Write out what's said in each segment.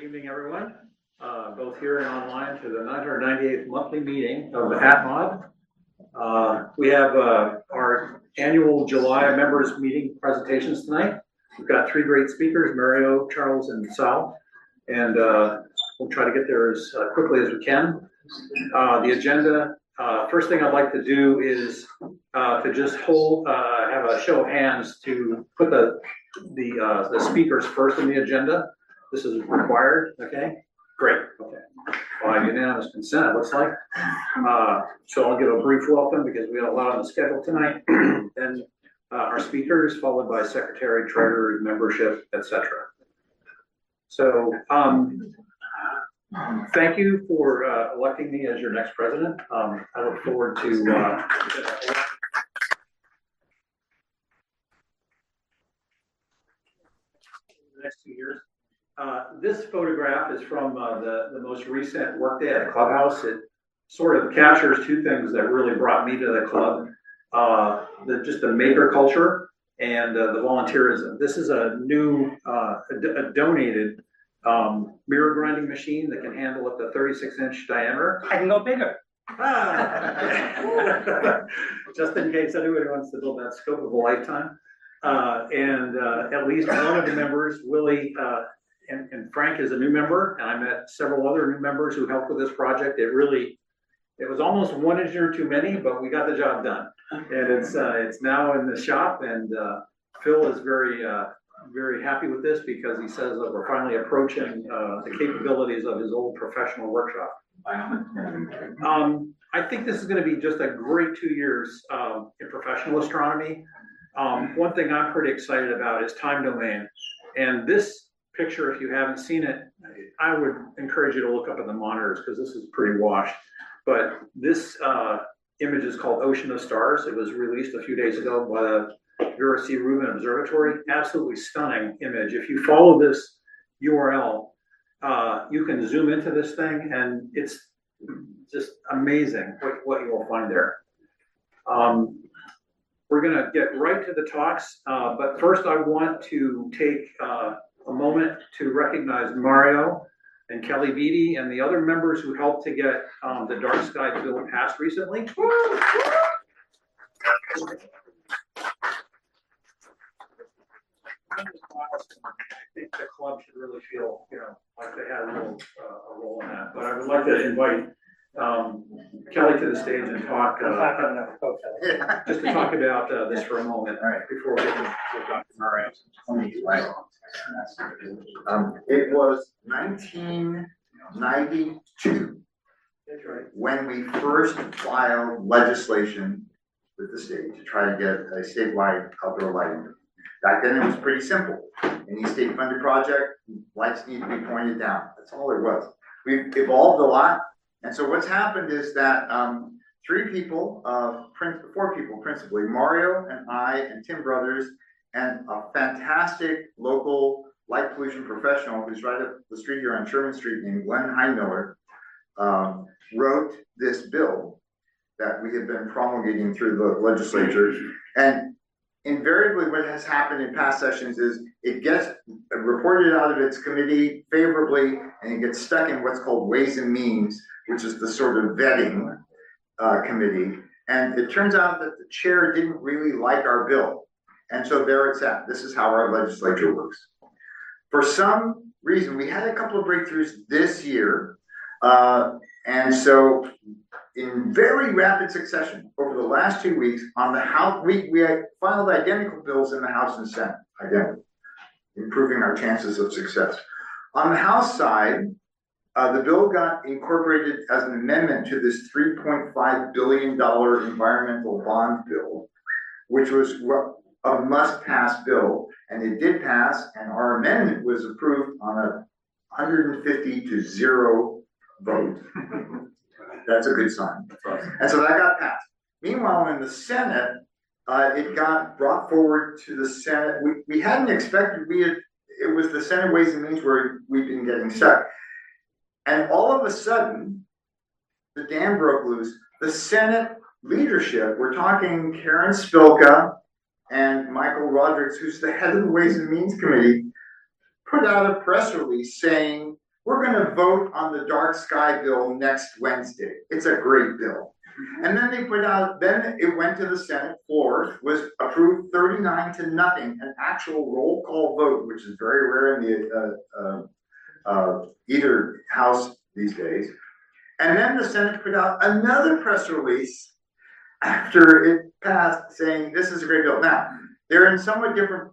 evening, everyone, both here and online to the 998th monthly meeting of the ATMoB. We have our annual July members meeting presentations tonight. We've got three great speakers, Mario, Charles, and Sal, and we'll try to get there as quickly as we can. The agenda, first thing I'd like to do is to just have a show of hands to put the speakers first in the agenda. This is required, okay? Great, okay. By unanimous consent, it looks like. So I'll give a brief welcome because we have a lot on the schedule tonight. Then our speakers, followed by secretary, treasurer, membership, etc. So thank you for electing me as your next president. I look forward to the next 2 years. This photograph is from the most recent workday at the clubhouse. It sort of captures two things that really brought me to the club. Just the maker culture and the volunteerism. This is a new, a donated mirror grinding machine that can handle up to 36-inch diameter. I can go bigger. Just in case anybody wants to build that scope of a lifetime. And at least one of the members, Willie, and Frank is a new member, and I met several other new members who helped with this project. It was almost one engineer too many, but we got the job done. And it's now in the shop, and Phil is very happy with this because he says that we're finally approaching the capabilities of his old professional workshop. I think this is going to be just a great 2 years in professional astronomy. One thing I'm pretty excited about is time domain. And this picture, if you haven't seen it, I would encourage you to look up at the monitors because this is pretty washed. But this image is called Ocean of Stars. It was released a few days ago by the Vera C. Rubin Observatory. Absolutely stunning image. If you follow this URL, you can zoom into this thing, and it's just amazing what you will find there. We're going to get right to the talks, but first I want to take a moment to recognize Mario and Kelly Beatty and the other members who helped to get the dark sky bill passed recently. I think the club should really feel, like they had a role in that. But I would like to invite Kelly to the stage and talk, just to talk about this for a moment, before we get to Dr. Mario. Right. It was 1992 when we first filed legislation with the state to try to get a statewide outdoor lighting. Back then it was pretty simple. Any state funded project, lights need to be pointed down. That's all it was. We've evolved a lot. And so what's happened is that four people principally, Mario and I and Tim Brothers, and a fantastic local light pollution professional who's right up the street here on Sherman Street named Glenn Heinmiller, wrote this bill that we have been promulgating through the legislature. And invariably what has happened in past sessions is it gets reported out of its committee favorably, and it gets stuck in what's called Ways and Means, which is the sort of vetting committee. And it turns out that the chair didn't really like our bill. And so there it's at. This is how our legislature works. For some reason, we had a couple of breakthroughs this year. And so in very rapid succession, over the last 2 weeks, on the House, we had filed identical bills in the House and Senate, identical, improving our chances of success. On the House side, the bill got incorporated as an amendment to this $3.5 billion environmental bond bill, which was a must-pass bill, and it did pass, and our amendment was approved on a 150-0 vote. That's a good sign. And so that got passed. Meanwhile, in the Senate, it got brought forward to the Senate. We hadn't expected, it was the Senate Ways and Means where we've been getting stuck. And all of a sudden, the dam broke loose. The Senate leadership, we're talking Karen Spilka and Michael Rodrigues, who's the head of the Ways and Means Committee, put out a press release saying, we're gonna vote on the dark sky bill next Wednesday. It's a great bill. And then they put out, then it went to the Senate floor, was approved 39-0, an actual roll call vote, which is very rare in the either house these days. And then the Senate put out another press release after it passed saying this is a great bill. Now, they're in somewhat different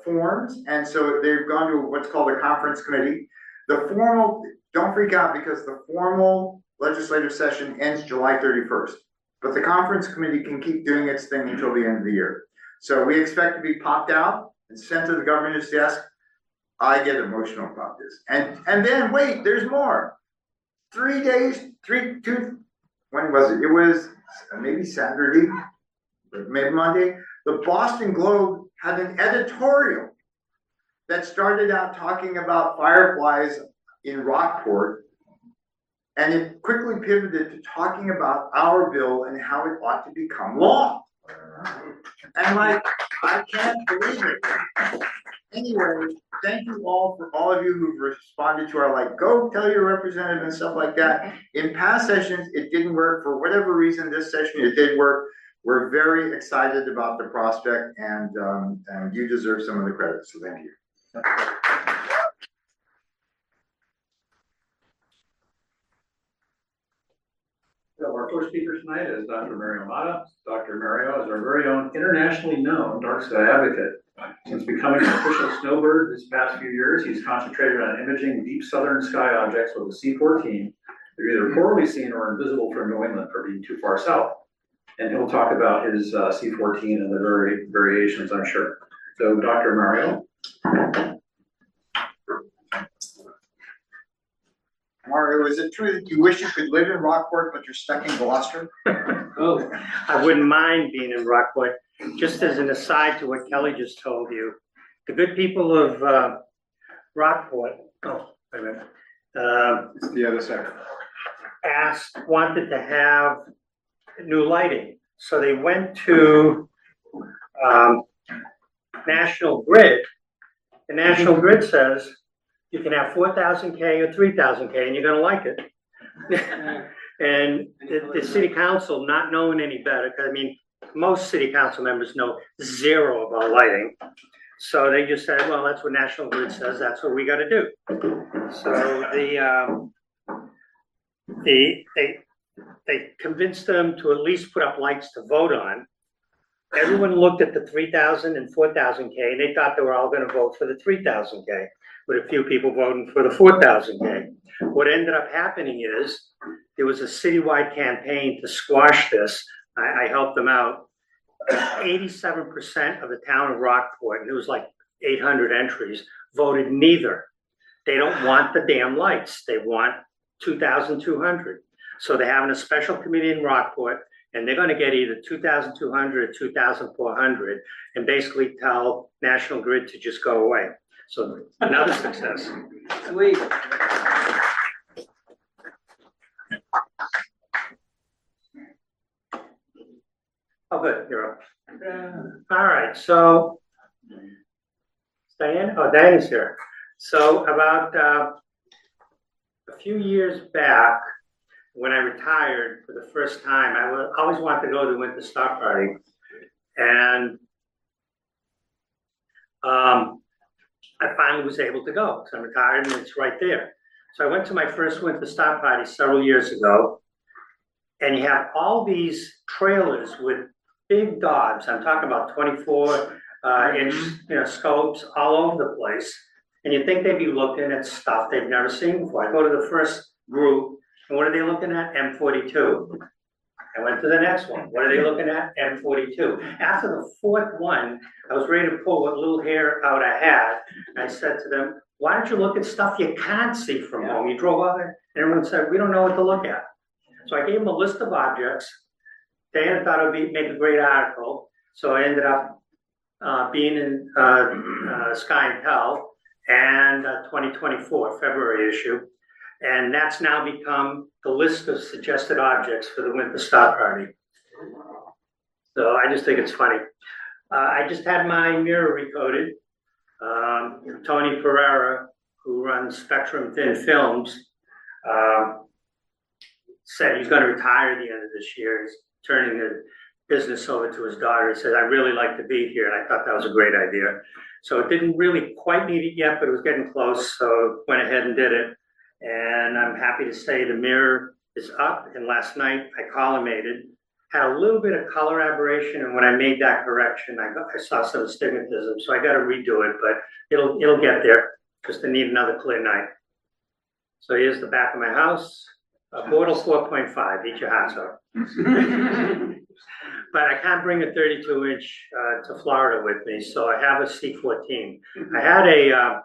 forms, and so they've gone to what's called a conference committee. The formal, don't freak out because the formal legislative session ends July 31st, but the conference committee can keep doing its thing until the end of the year. So we expect to be popped out and sent to the governor's desk. I get emotional about this. And then wait, there's more. 3 days, when was it? It was maybe Saturday, maybe Monday. The Boston Globe had an editorial that started out talking about fireflies in Rockport, and it quickly pivoted to talking about our bill and how it ought to become law. And like, I can't believe it. Anyway, thank you all for all of you who've responded to our like, go tell your representative and stuff like that. In past sessions, it didn't work for whatever reason. This session, it did work. We're very excited about the prospect, and you deserve some of the credit. So thank you. So our first speaker tonight is Dr. Mario Motta. Dr. Mario is our very own internationally known dark sky advocate. Since becoming an official snowbird this past few years, he's concentrated on imaging deep southern sky objects with a C14. They're either poorly seen or invisible from New England for being too far south. And he'll talk about his C14 and the variations, I'm sure. So, Dr. Mario. Mario, is it true that you wish you could live in Rockport, but you're stuck in Gloucester? Oh, I wouldn't mind being in Rockport. Just as an aside to what Kelly just told you, the good people of Rockport, oh, wait a minute, It's the other side. wanted to have new lighting. So they went to National Grid. The National Grid says you can have 4,000K or 3,000K and you're gonna like it. And the city council, not knowing any better, because I mean, most city council members know zero about lighting. So they just said, well, that's what National Grid says, that's what we gotta do. So they convinced them to at least put up lights to vote on. Everyone looked at the 3,000 and 4,000K and they thought they were all gonna vote for the 3,000K, with a few people voting for the 4,000K. What ended up happening is there was a citywide campaign to squash this. I helped them out. 87% of the town of Rockport, and it was like 800 entries, voted neither. They don't want the damn lights. They want 2,200. So they're having a special committee in Rockport, and they're going to get either 2,200 or 2,400 and basically tell National Grid to just go away. So another success. Sweet. Oh, good, you're up. All right, so Diane, oh, Diane's here. So about a few years back, when I retired for the first time, I always wanted to go to the Winter Star Party, and I finally was able to go. So I'm retired, and it's right there. So I went to my first Winter Star Party several years ago, and you have all these trailers with big dogs. I'm talking about 24-inch, scopes all over the place. And you think they'd be looking at stuff they've never seen before. I go to the first group, and what are they looking at? M42. I went to the next one. What are they looking at? M42. After the fourth one, I was ready to pull what little hair out I had. And I said to them, why don't you look at stuff you can't see from home? You drove out there, and everyone said, we don't know what to look at. So I gave them a list of objects. Diana thought it would make a great article. So I ended up being in Sky and Tell and 2024 February issue. And that's now become the list of suggested objects for the Winter Star Party. So I just think it's funny. I just had my mirror recoded. Tony Pereira who runs Spectrum Thin Films, said he's gonna retire at the end of this year. He's turning the business over to his daughter. He said, "I really like to be here," and I thought that was a great idea. So it didn't really quite need it yet, but it was getting close, so went ahead and did it. And I'm happy to say the mirror is up, and last night I collimated. Had a little bit of color aberration, and when I made that correction, I saw some astigmatism, so I got to redo it, but it'll get there. Just to need another clear night. So here's the back of my house. Portal 4.5. Eat your hearts out. But I can't bring a 32-inch to Florida with me, so I have a C14. I had a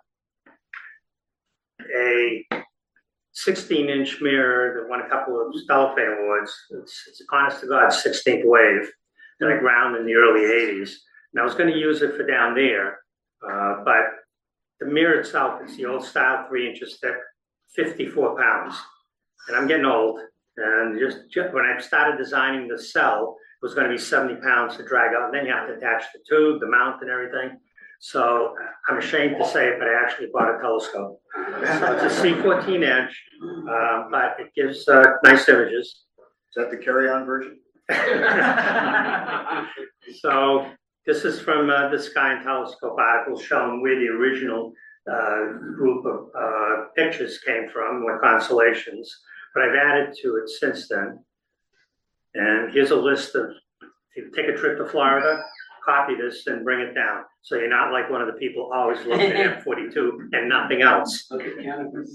16-inch mirror that won a couple of cellophane awards. It's honest to God 16th wave that I ground in the early 80s. And I was going to use it for down there, but the mirror itself, it's the old style, 3 inches thick, 54 pounds. And I'm getting old. And just when I started designing the cell, it was going to be 70 pounds to drag out. And then you have to attach the tube, the mount, and everything. So I'm ashamed to say it, but I actually bought a telescope. So it's a C14 inch, but it gives nice images. Is that the carry-on version? So this is from the Sky and Telescope article showing where the original group of pictures came from, what constellations. But I've added to it since then. And here's a list of, if you take a trip to Florida, copy this and bring it down. So you're not like one of the people always looking at M42 and nothing else. The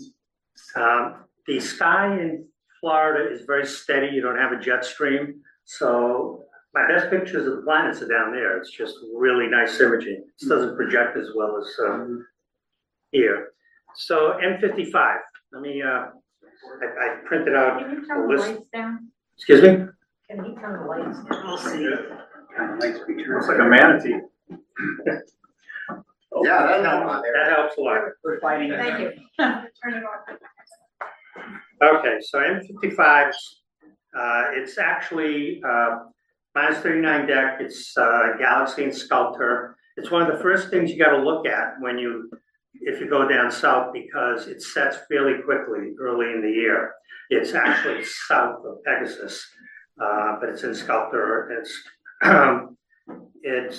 sky in Florida is very steady. You don't have a jet stream. So my best pictures of the planets are down there. It's just really nice imaging. This doesn't project as well as here. So M55. Let me, I printed out Can you a turn the list. lights down? Excuse me? Can you turn the lights down? We'll see. It's like a manatee. Yeah, that helped. That helps a lot. We're fighting. Thank you. Turn it off. Okay, so M55, it's actually minus 39 deck. It's Galaxy and Sculptor. It's one of the first things you got to look at if you go down south, because it sets fairly quickly early in the year. It's actually south of Pegasus, but it's in Sculptor. It's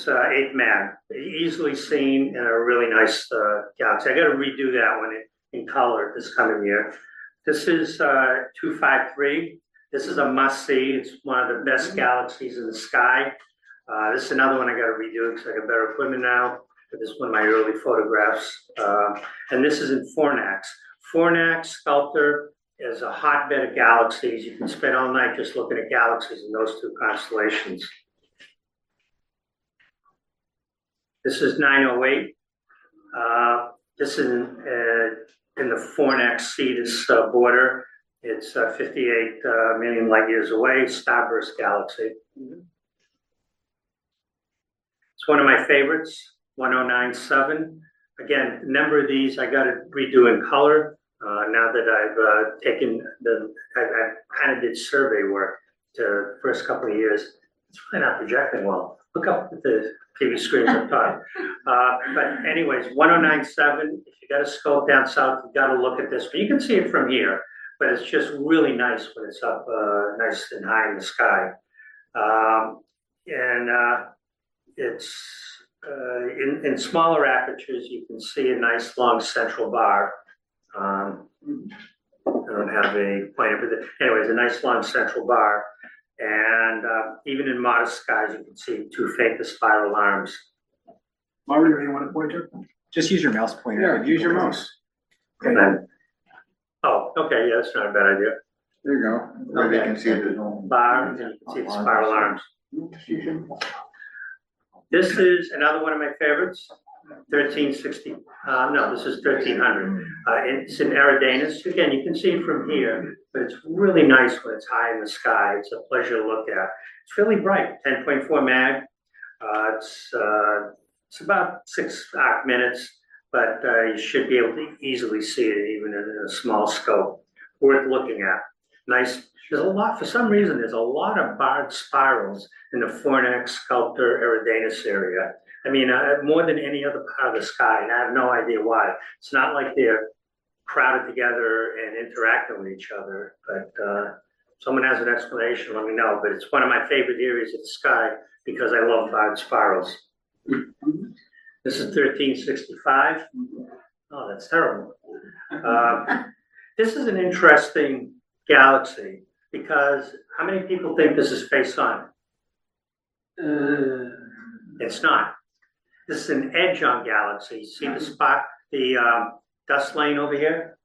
8 easily seen in a really nice galaxy. I got to redo that one in color this coming year. This is 253. This is a must-see. It's one of the best galaxies in the sky. This is another one I got to redo because I got better equipment now. But this is one of my early photographs. And this is in Fornax. Fornax Sculptor is a hotbed of galaxies. You can spend all night just looking at galaxies in those two constellations. This is 908. This is in the Fornax Cetus border. It's 58 million light years away, starburst galaxy. It's one of my favorites, 1097. Again, a number of these I got to redo in color. Now that I've taken I kind of did survey work the first couple of years. It's really not projecting well. Look up at the TV screens up top. But anyways, 1097, if you got a scope down south, you got to look at this. But you can see it from here, but it's just really nice when it's up nice and high in the sky. It's in smaller apertures, you can see a nice long central bar. I don't have a pointer, but anyways, a nice long central bar. And even in modest skies, you can see two faint spiral arms. Mario, you want to point to? Just use your mouse pointer. Yeah, use your mouse. And then, oh, okay, yeah, that's not a bad idea. There you go. Where they can see the Bar, and you can see the spiral arms. This is another one of my favorites, 1360. No, this is 1300. It's in Eridanus. Again, you can see it from here, but it's really nice when it's high in the sky. It's a pleasure to look at. It's really bright, 10.4 mag. It's about 6 arc minutes, but you should be able to easily see it even in a small scope. Worth looking at. Nice. There's a lot, for some reason, there's a lot of barred spirals in the Fornax Sculptor Eridanus area. I mean, more than any other part of the sky, and I have no idea why. It's not like they're crowded together and interacting with each other, but someone has an explanation, let me know. But it's one of my favorite areas of the sky because I love barred spirals. This is 1365. Oh, that's terrible. This is an interesting galaxy because how many people think this is face on? It's not. This is an edge-on galaxy. See the spot, the dust lane over here?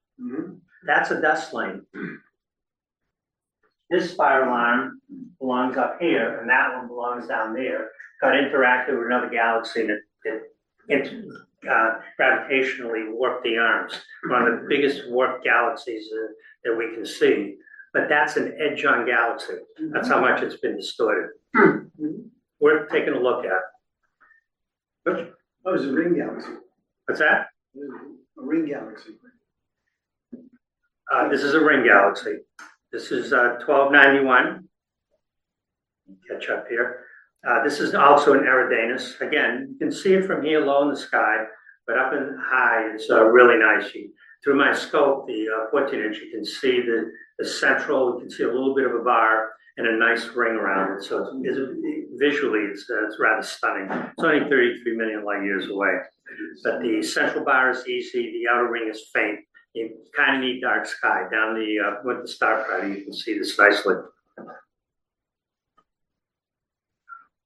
That's a dust lane. This spiral arm belongs up here, and that one belongs down there. Got interacted with another galaxy that gravitationally warped the arms. One of the biggest warped galaxies that we can see. But that's an edge-on galaxy. That's how much it's been distorted. Worth taking a look at. Oh, it's a ring galaxy. What's that? A ring galaxy. This is a ring galaxy. This is 1291. Catch up here. This is also an Eridanus. Again, you can see it from here low in the sky, but up in high, it's really nice. Through my scope, the 14-inch, you can see the central, you can see a little bit of a bar and a nice ring around it. So visually, it's rather stunning. It's only 33 million light years away. But the central bar is easy, the outer ring is faint. You kind of need dark sky. Down with the star party, you can see this nicely.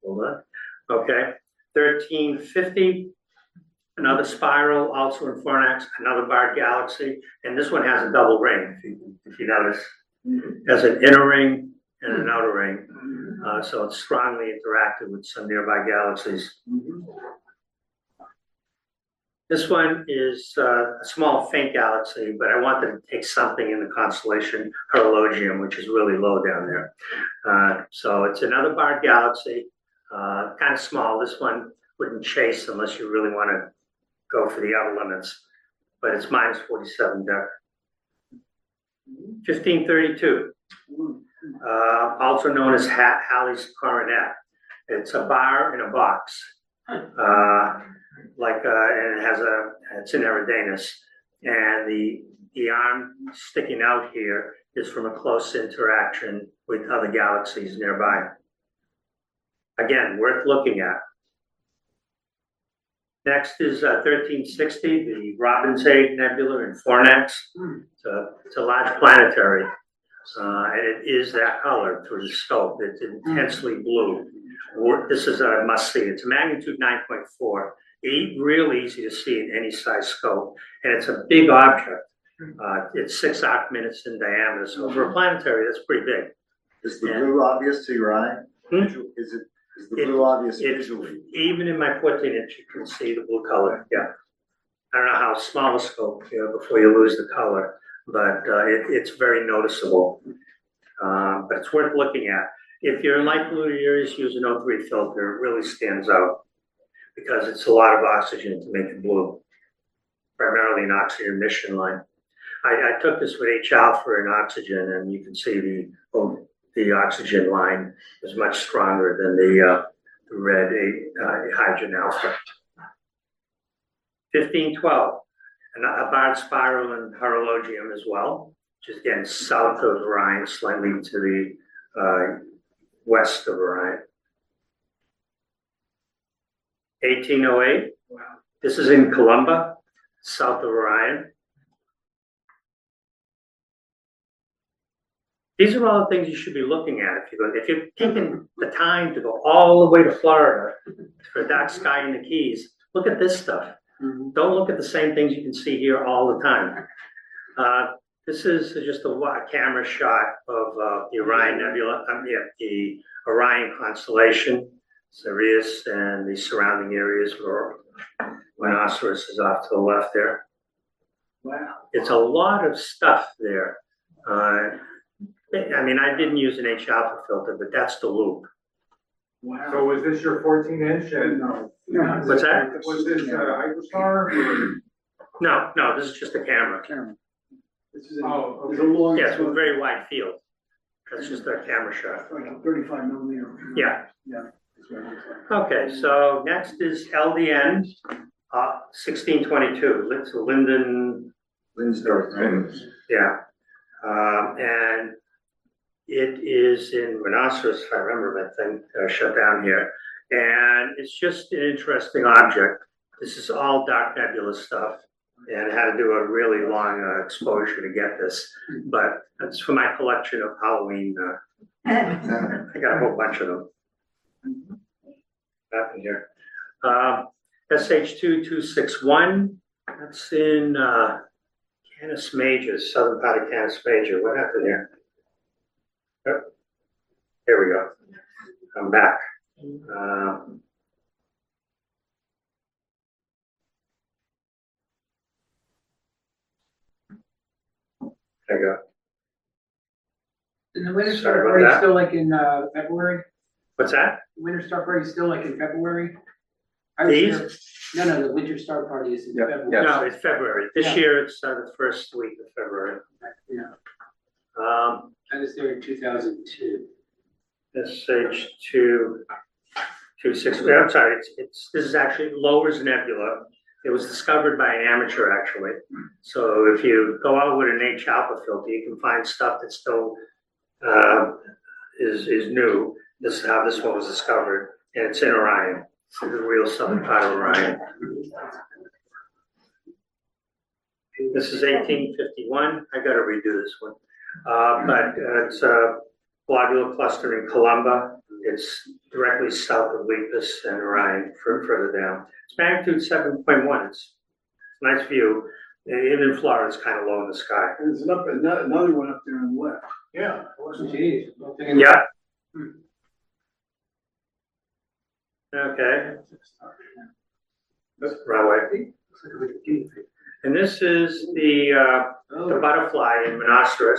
Hold on. Okay, 1350, another spiral, also in Fornax, another barred galaxy, and this one has a double ring, if you notice. It has an inner ring and an outer ring, so it's strongly interacted with some nearby galaxies. This one is a small, faint galaxy, but I wanted to take something in the constellation Horologium, which is really low down there. So it's another barred galaxy, kind of small. This one wouldn't chase unless you really want to go for the outer limits, but it's minus 47 depth. 1532, also known as Halley's Coronet. It's a bar in a box. And it's an Eridanus, and the arm sticking out here is from a close interaction with other galaxies nearby. Again, worth looking at. Next is 1360, the Robin's Egg Nebula in Fornax. It's a large planetary, and it is that color through the scope. It's intensely blue. This is a must-see. It's a magnitude 9.4. Really easy to see in any size scope, and it's a big object. It's 6 arc minutes in diameter, so for a planetary, that's pretty big. Is the blue obvious to your eye? Is the blue obvious visually? Even in my 14-inch, you can see the blue color. Yeah, I don't know how small a scope before you lose the color, but it's very noticeable. But it's worth looking at. If you're in light blue areas, use an O3 filter. It really stands out, because it's a lot of oxygen to make it blue, primarily an oxygen emission line. I took this with H alpha in oxygen, and you can see the oxygen line is much stronger than the red hydrogen alpha. 1512, a barred spiral in Horologium as well, just again south of Orion, slightly to the west of Orion. 1808. This is in Columba, south of Orion. These are all the things you should be looking at if you're taking the time to go all the way to Florida for dark sky in the Keys. Look at this stuff. Don't look at the same things you can see here all the time. This is just a camera shot of the Orion Nebula. The Orion constellation, Sirius, and the surrounding areas where Rhinoceros is off to the left there. Wow. It's a lot of stuff there. I mean, I didn't use an H alpha filter, but that's the loop. Wow. So was this your 14-inch? No. What's that? Was this hyperstar? No, this is just a camera. This is a long. Yeah, it's a very wide field. That's just a camera shot. Like a 35 millimeter. Yeah. Okay, so next is LDN, 1622, it's Linden, Linsdorf. yeah. And it is in Rhinoceros, if I remember that thing, shut down here. And it's just an interesting object. This is all dark nebula stuff. And I had to do a really long exposure to get this. But it's for my collection of Halloween. I got a whole bunch of them. Happened here. SH2261, that's in Canis Major, southern part of Canis Major. What happened here? Oh, here we go. I'm back. There you go. And the winter Sorry star about party that. still like in February? What's that? The winter star party still like in February? I was These? there- No, the winter star party is in Yeah, February. yeah. No, it's February. This Yeah. year, it's the first week of February. Yeah, Um, I was there in 2002. SH226, I'm sorry, this is actually Lowers Nebula. It was discovered by an amateur, actually. So if you go out with an H alpha filter, you can find stuff that still is new. This is how this one was discovered, and it's in Orion. It's in the real southern part of Orion. This is 1851. I got to redo this one. But it's a globular cluster in Columba. It's directly south of Lepus and Orion, further down. It's magnitude 7.1. It's a nice view. Even in Florida, it's kind of low in the sky. There's another one up there on the left. Yeah. Jeez. Yeah. Okay. Right away. And this is the butterfly in Monoceros,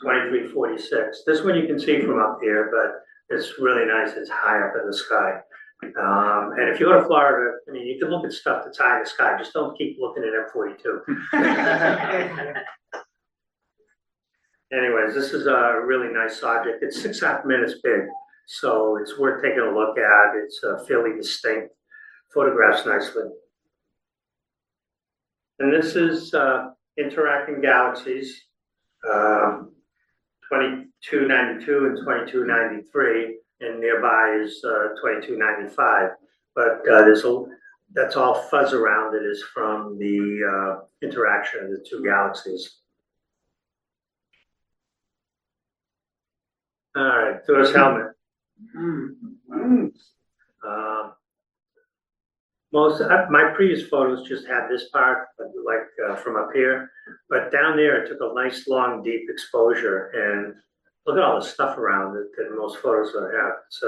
2346. This one you can see from up here, but it's really nice. It's high up in the sky. And if you go to Florida, I mean, you can look at stuff that's high in the sky. Just don't keep looking at M42. Anyways, this is a really nice object. It's 6.5 minutes big, so it's worth taking a look at. It's fairly distinct, photographs nicely. And this is interacting galaxies, 2292 and 2293, and nearby is 2295. But that's all fuzz around it is from the interaction of the two galaxies. All right, Thor's helmet. My previous photos just had this part, like from up here, but down there I took a nice long deep exposure and look at all the stuff around it that most photos don't have. It's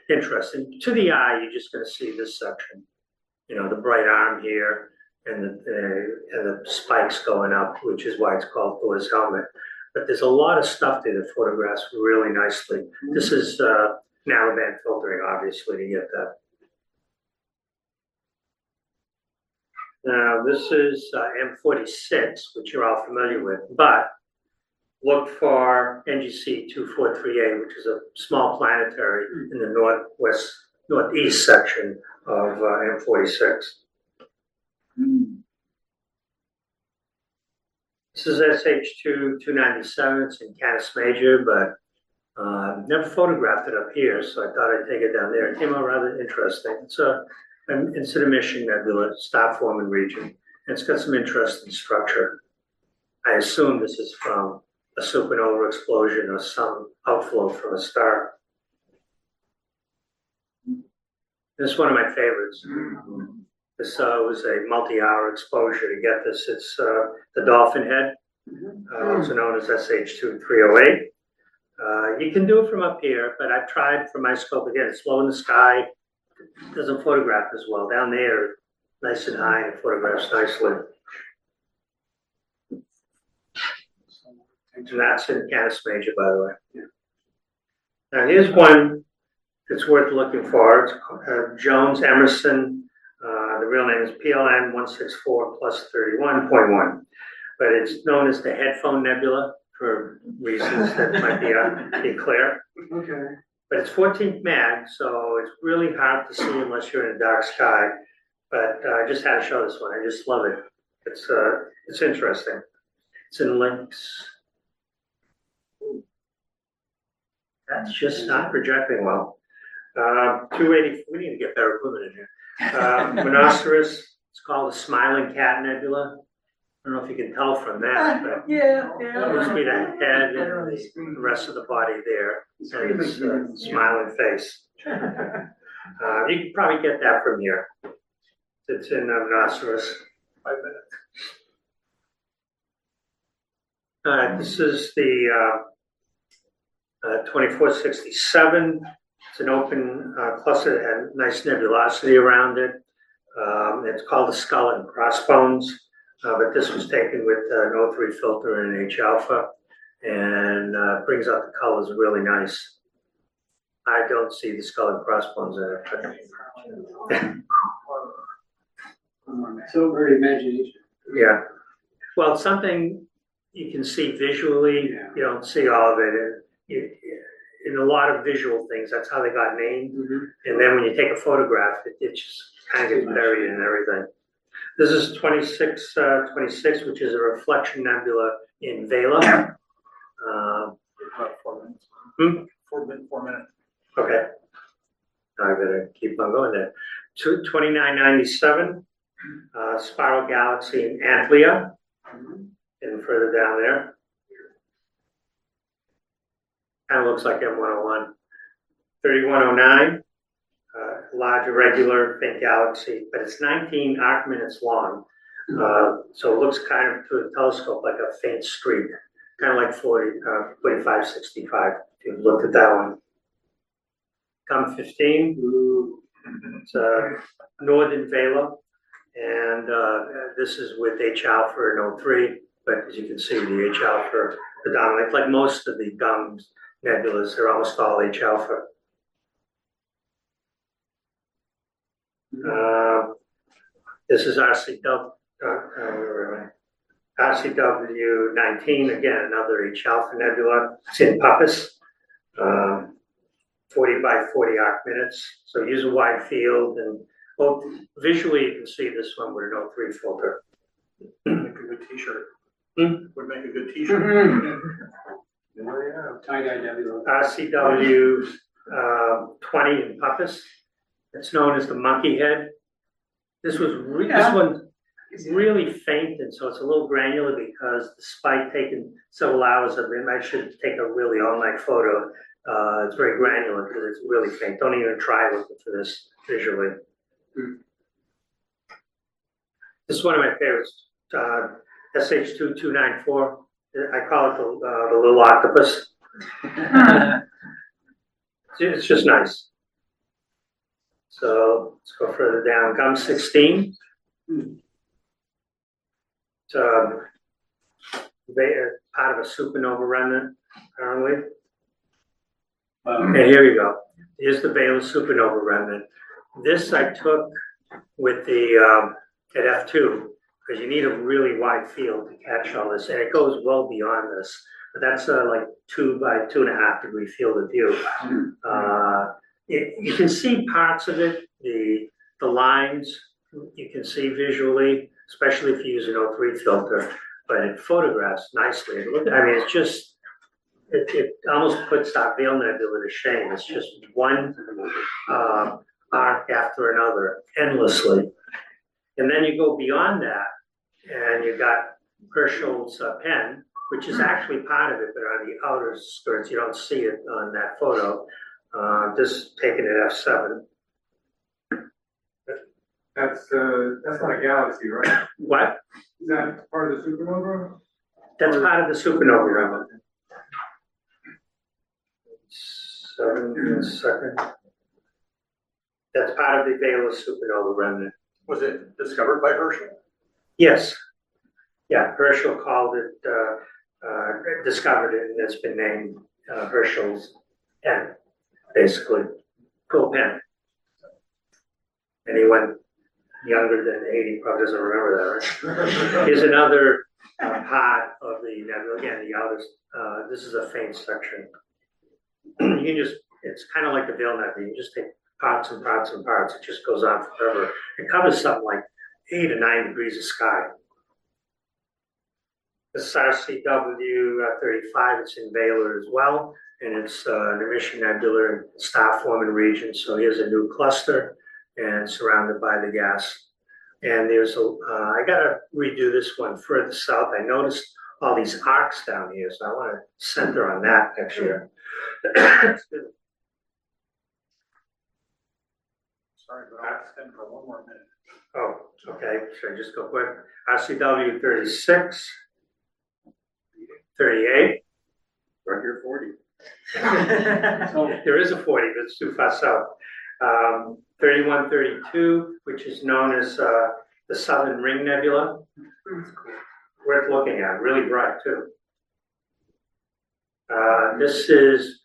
interesting. To the eye, you're just going to see this section, you know, the bright arm here and the spikes going up, which is why it's called Thor's helmet. But there's a lot of stuff there that photographs really nicely. This is narrowband filtering, obviously, to get that. Now, this is M46, which you're all familiar with, but look for NGC 243A, which is a small planetary in the northeast section of M46. This is SH297. It's in Canis Major, but never photographed it up here, so I thought I'd take it down there. It came out rather interesting. It's an emission nebula, star-forming region, and it's got some interesting structure. I assume this is from a supernova explosion or some outflow from a star. This is one of my favorites. This was a multi-hour exposure to get this. It's the dolphin head, also known as SH2308. You can do it from up here, but I've tried from my scope. Again, it's low in the sky. It doesn't photograph as well. Down there, nice and high, it photographs nicely. And that's in Canis Major, by the way. Now here's one that's worth looking for. It's Jones Emerson. The real name is PLN 164 plus 31.1, but it's known as the headphone nebula for reasons that might be clear. Okay. But it's 14th mag, so it's really hard to see unless you're in a dark sky. But I just had to show this one. I just love it. It's interesting. It's in links. That's just not projecting well. 280. We need to get better equipment in here. Monoceros. It's called a smiling cat nebula. I don't know if you can tell from that, but Yeah, it must be the head and the rest of the body there, and its smiling face. You can probably get that from here. It's in Monoceros. 5 minutes. This is the 2467. It's an open cluster that had nice nebulosity around it. It's called the skull and crossbones, but this was taken with an O3 filter and an H alpha, and brings out the colors really nice. I don't see the skull and crossbones in it, but So very imagination. yeah. Well, it's something you can see visually. Yeah. You don't see all of it. In a lot of visual things, that's how they got named. And then when you take a photograph, it just kind of gets buried in everything. This is 26, which is a reflection nebula in Vela. About 4 minutes. 4 minutes. Okay. I better keep on going there. 2997, spiral galaxy in Antlia, and further down there. Kind of looks like M101. 3109, large irregular faint galaxy, but it's 19 arc minutes long. So it looks kind of through the telescope like a faint streak, kind of like 4565, if you've looked at that one. COM 15, it's northern Vela, and this is with H alpha and O3, but as you can see, the H alpha predominant, like most of the gums nebulas, they're almost all H alpha. This is RCW 19, again, another H alpha nebula. It's in Puppis, 40 by 40 arc minutes. So use a wide field, and both visually you can see this one with an O3 filter. Make a good t-shirt. Would make a good t-shirt. Tie-dye nebula. RCW 20 in Puppis. It's known as the monkey head. This one is really faint, and so it's a little granular because despite taking several hours of it, I should take a really all-night photo. It's very granular because it's really faint. Don't even try looking for this visually. This is one of my favorites. SH2294. I call it the little octopus. It's just nice. So let's go further down. GUM 16. It's part of a supernova remnant, apparently. And here you go. Here's the Vela supernova remnant. This I took with the at F2 because you need a really wide field to catch all this, and it goes well beyond this. But that's like 2 by 2.5 degree field of view. You can see parts of it, the lines you can see visually, especially if you use an O3 filter, but it photographs nicely. It's just, it almost puts that Vela nebula to shame. It's just one arc after another, endlessly. And then you go beyond that, and you got Herschel's pen, which is actually part of it, but on the outer skirts, you don't see it on that photo. Just taken at F7. That's not a galaxy, right? What? Is that part of the supernova? That's part of the supernova remnant. 7 second. That's part of the Vela supernova remnant. Was it discovered by Herschel? Yes. Yeah, Herschel called it, discovered it, and it's been named Herschel's pen, basically. Cool pen. Anyone younger than 80 probably doesn't remember that, right? Here's another part of the nebula. Again, the outer, this is a faint section. You can just It's kind of like the Veil Nebula. You just take parts and parts and parts. It just goes on forever. It covers something like 8 or 9 degrees of sky. The RCW 35, it's in Baylor as well, and it's an emission nebula in star forming region. So here's a new cluster and surrounded by the gas. And there's I gotta redo this one further south. I noticed all these arcs down here, so I want to center on that next year. Sorry, but I'll extend for one more minute. Oh, okay, should I just go quick? RCW 36, 38. Right here, 40. So there is a 40, but it's too far south. 31, 32, which is known as the Southern Ring Nebula. Worth looking at, really bright too. This is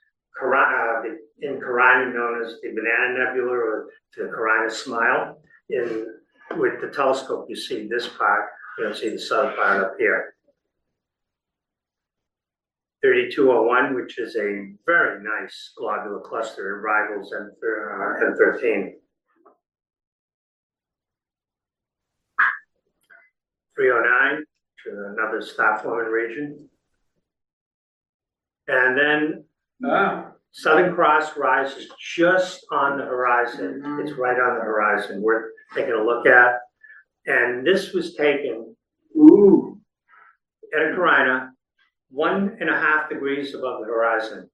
in Carina known as the Banana Nebula or the Carina Smile. With the telescope, you see this part, you don't see the southern part up here. 3201, which is a very nice globular cluster, it rivals M13. 309, which is another star forming region. And then Southern Cross rises just on the horizon. It's right on the horizon. We're taking a look at. And this was taken at Carina, 1.5 degrees above the horizon.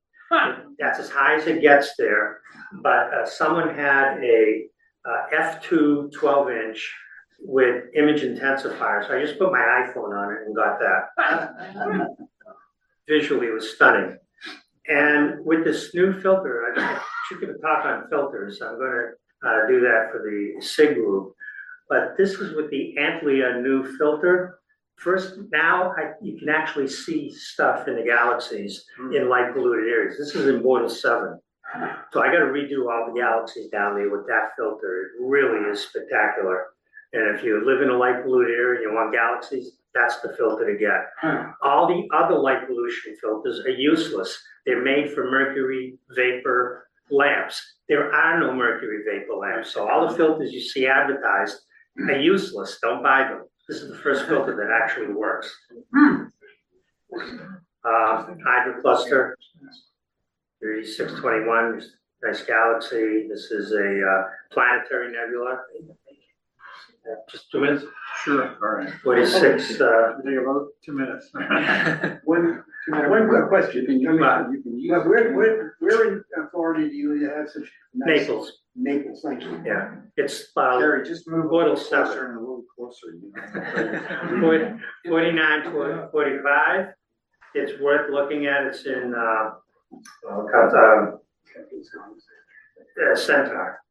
That's as high as it gets there. But someone had a f2 12-inch with image intensifier. So I just put my iPhone on it and got that. Visually, it was stunning. And with this new filter, I should give a talk on filters. I'm going to do that for the SIG group. But this is with the Antlia new filter. First, now you can actually see stuff in the galaxies in light polluted areas. This is in Bortle 7. So I got to redo all the galaxies down there with that filter. It really is spectacular. And if you live in a light polluted area and you want galaxies, that's the filter to get. All the other light pollution filters are useless. They're made for mercury vapor lamps. There are no mercury vapor lamps. So all the filters you see advertised are useless. Don't buy them. This is the first filter that actually works. Hydra cluster, 3621, nice galaxy. This is a planetary nebula. Just 2 minutes? Sure, all right. 46. Take about 2 minutes. One quick question. Where in Florida do you have such nice? Naples. Naples, thank you. Yeah, it's Gary, just move a Bortle little 7. closer and a little closer. You know? 49 to 45. It's worth looking at. It's in Centaur.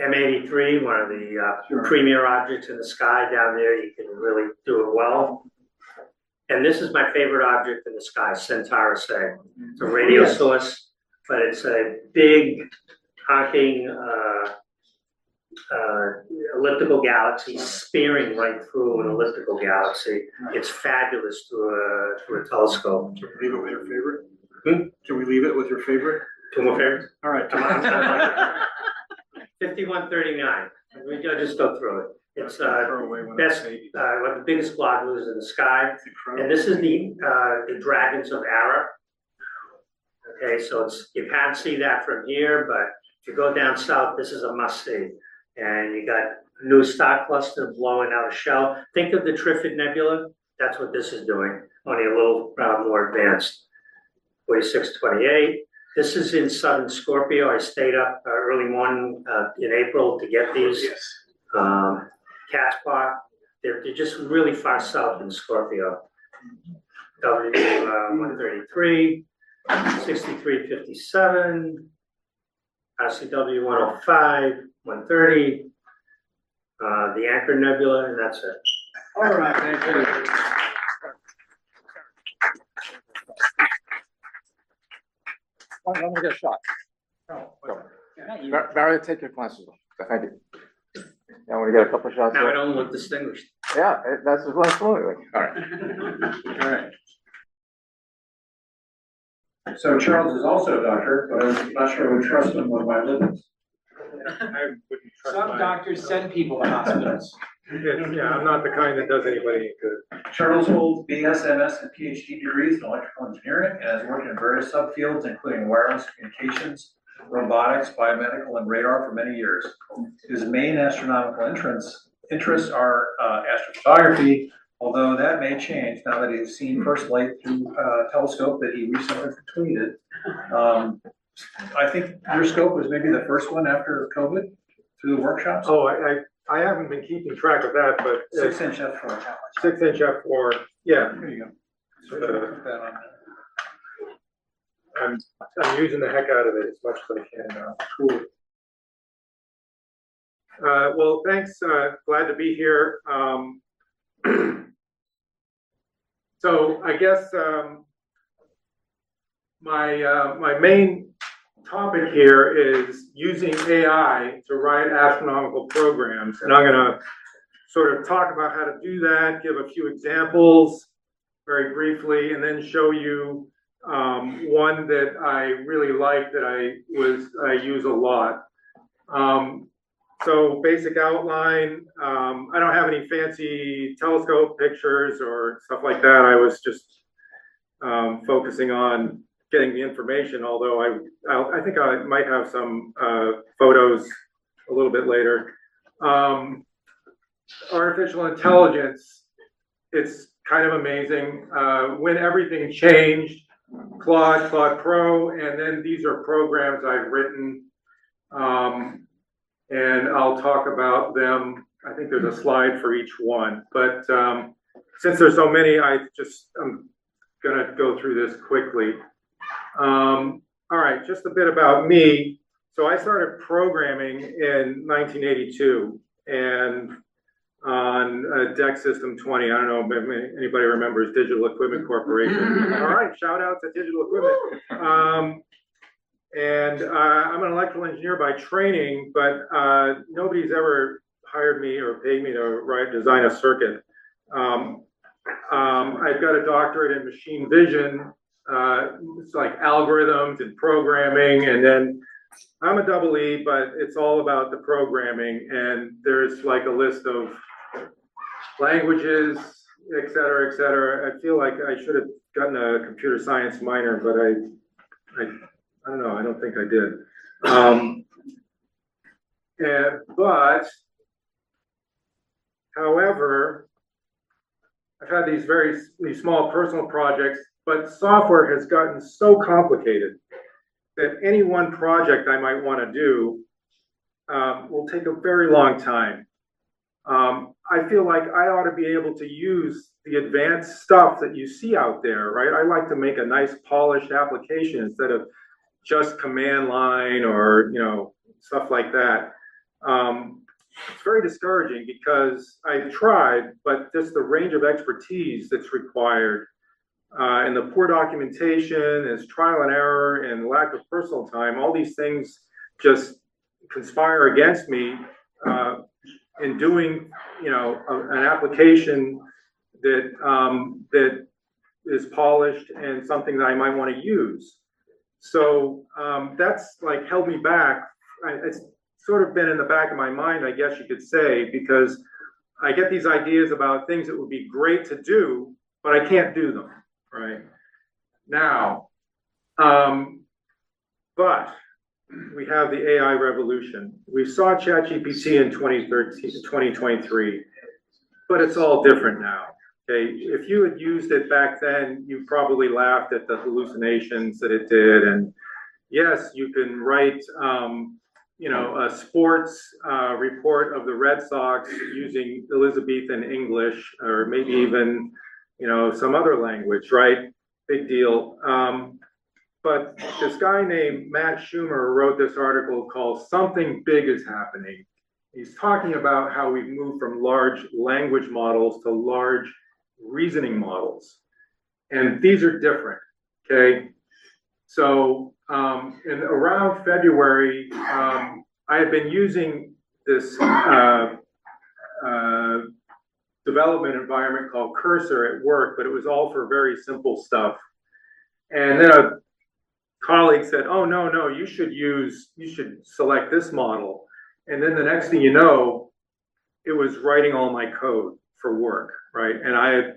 M83, one of the premier objects in the sky down there. You can really do it well. And this is my favorite object in the sky, Centaurus A. It's a radio source, but it's a big, honking elliptical galaxy spearing right through an elliptical galaxy. It's fabulous through a telescope. Can we leave it with your favorite? Can we leave it with your favorite? 2 more favorites? All right. 5139. I'll just go through it. It's Throw away one of best, the babies. one of the biggest globules in the sky. It's incredible. And this is the Dragons of Ara. Okay, so you can't see that from here, but if you go down south, this is a must-see. And you got a new star cluster blowing out a shell. Think of the Trifid Nebula. That's what this is doing, only a little more advanced. 4628. This is in southern Scorpio. I stayed up early morning in April to get these. Cat's Paw. They're just really far south in Scorpio. W133, 6357, RCW 105, 130, the Anchor Nebula, and that's it. All right, thank you. Let me get a shot. Barry, take your glasses off. Thank you. I want to get a couple of shots. Now I don't look distinguished. Yeah, that's absolutely. All right. All right. So Charles is also a doctor, but I'm not sure I would trust him with my livings. I wouldn't trust Some my- doctors send people to hospitals. Yeah, I'm not the kind that does anybody any good. Charles holds BS, MS, and PhD degrees in electrical engineering and has worked in various subfields, including wireless communications, robotics, biomedical, and radar for many years. His main astronomical interests are astrophotography, although that may change now that he's seen first light through a telescope that he recently completed. I think your scope was maybe the first one after COVID through the workshops. Oh, I haven't been keeping track of that, but 6-inch f4. 6-inch f4, yeah. There you go. So put that on there. I'm using the heck out of it as much as I can now. Cool. Well, thanks, glad to be here. So I guess, my main topic here is using AI to write astronomical programs, and I'm gonna sort of talk about how to do that, give a few examples very briefly, and then show you one that I really like that I use a lot. So basic outline, I don't have any fancy telescope pictures or stuff like that. I was just focusing on getting the information, although I think I might have some photos a little bit later. Artificial intelligence, it's kind of amazing. When everything changed, Claude Pro, and then these are programs I've written, and I'll talk about them. I think there's a slide for each one, but since there's so many, I'm gonna go through this quickly. All right, just a bit about me. So I started programming in 1982, and on DEC System 20. I don't know if anybody remembers Digital Equipment Corporation. All right, shout out to Digital Equipment. And I'm an electrical engineer by training, but nobody's ever hired me or paid me to design a circuit. I've got a doctorate in machine vision. It's like algorithms and programming, and then I'm a double E, but it's all about the programming, and there's like a list of languages, et cetera, et cetera. I feel like I should have gotten a computer science minor, but I don't know, I don't think I did. But, however, I've had these small personal projects, but software has gotten so complicated that any one project I might want to do will take a very long time. I feel like I ought to be able to use the advanced stuff that you see out there, right? I like to make a nice polished application instead of just command line or, stuff like that. It's very discouraging because I've tried, but just the range of expertise that's required and the poor documentation, is trial and error, and lack of personal time, all these things just conspire against me in doing, an application that is polished and something that I might want to use. So that's like held me back. It's sort of been in the back of my mind, I guess you could say, because I get these ideas about things that would be great to do, but I can't do them. Right now, but we have the AI revolution. We saw ChatGPT in 2023, but it's all different now. Okay, if you had used it back then, you probably laughed at the hallucinations that it did. And yes, you can write, a sports report of the Red Sox using Elizabethan English, or maybe even some other language, right? Big deal. But this guy named Matt Schumer wrote this article called "Something Big is Happening." He's talking about how we've moved from large language models to large reasoning models. And these are different, okay? So in around February, I had been using this development environment called Cursor at work, but it was all for very simple stuff. And then colleague said, oh, no, you should select this model. And then the next thing you know, it was writing all my code for work, right? And I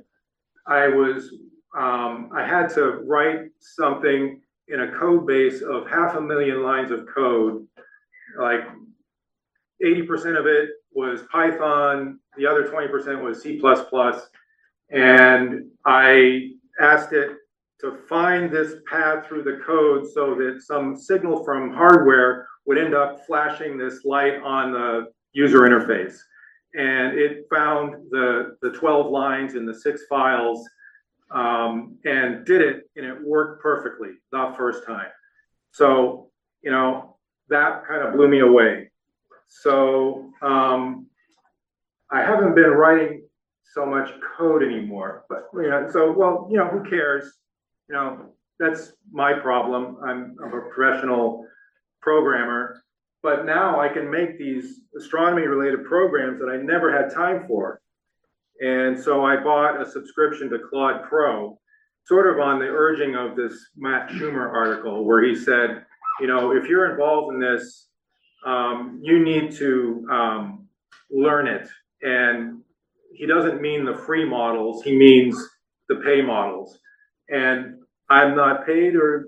had to write something in a code base of 500,000 lines of code. Like 80% of it was Python, the other 20% was C++. And I asked it to find this path through the code so that some signal from hardware would end up flashing this light on the user interface. And it found the 12 lines in the 6 files and did it, and it worked perfectly the first time. So, you know, that kind of blew me away. So I haven't been writing so much code anymore, but you know, so well, you know, who cares? You know, that's my problem. I'm a professional programmer, but now I can make these astronomy-related programs that I never had time for. And so I bought a subscription to Claude Pro, sort of on the urging of this Matt Schumer article, where he said, you know, if you're involved in this, you need to learn it. And he doesn't mean the free models, he means the pay models. And I'm not paid or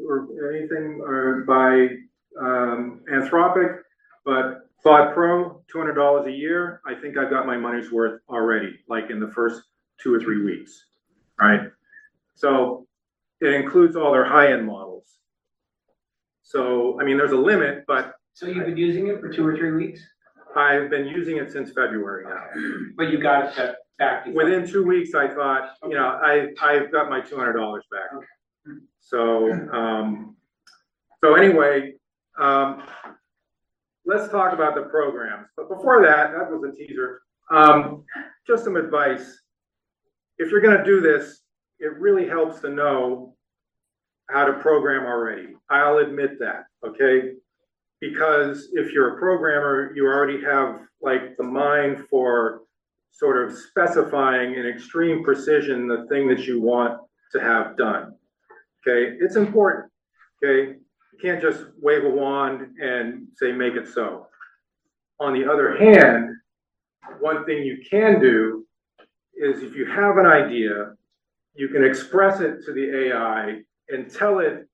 anything by Anthropic, but Claude Pro, $200 a year, I think I've got my money's worth already, like in the first 2 or 3 weeks, right? So it includes all their high-end models. So, I mean, there's a limit, but So you've been using it for 2 or 3 weeks, I've been using it since February now. but you got it back. Within 2 weeks, I thought, you know, I've got my $200 back. So, so anyway, let's talk about the programs. But before that, that was a teaser. Just some advice. If you're going to do this, it really helps to know how to program already. I'll admit that, okay? Because if you're a programmer, you already have like the mind for sort of specifying in extreme precision the thing that you want to have done, okay? It's important, okay? You can't just wave a wand and say, make it so. On the other hand, one thing you can do is if you have an idea, you can express it to the AI and tell it,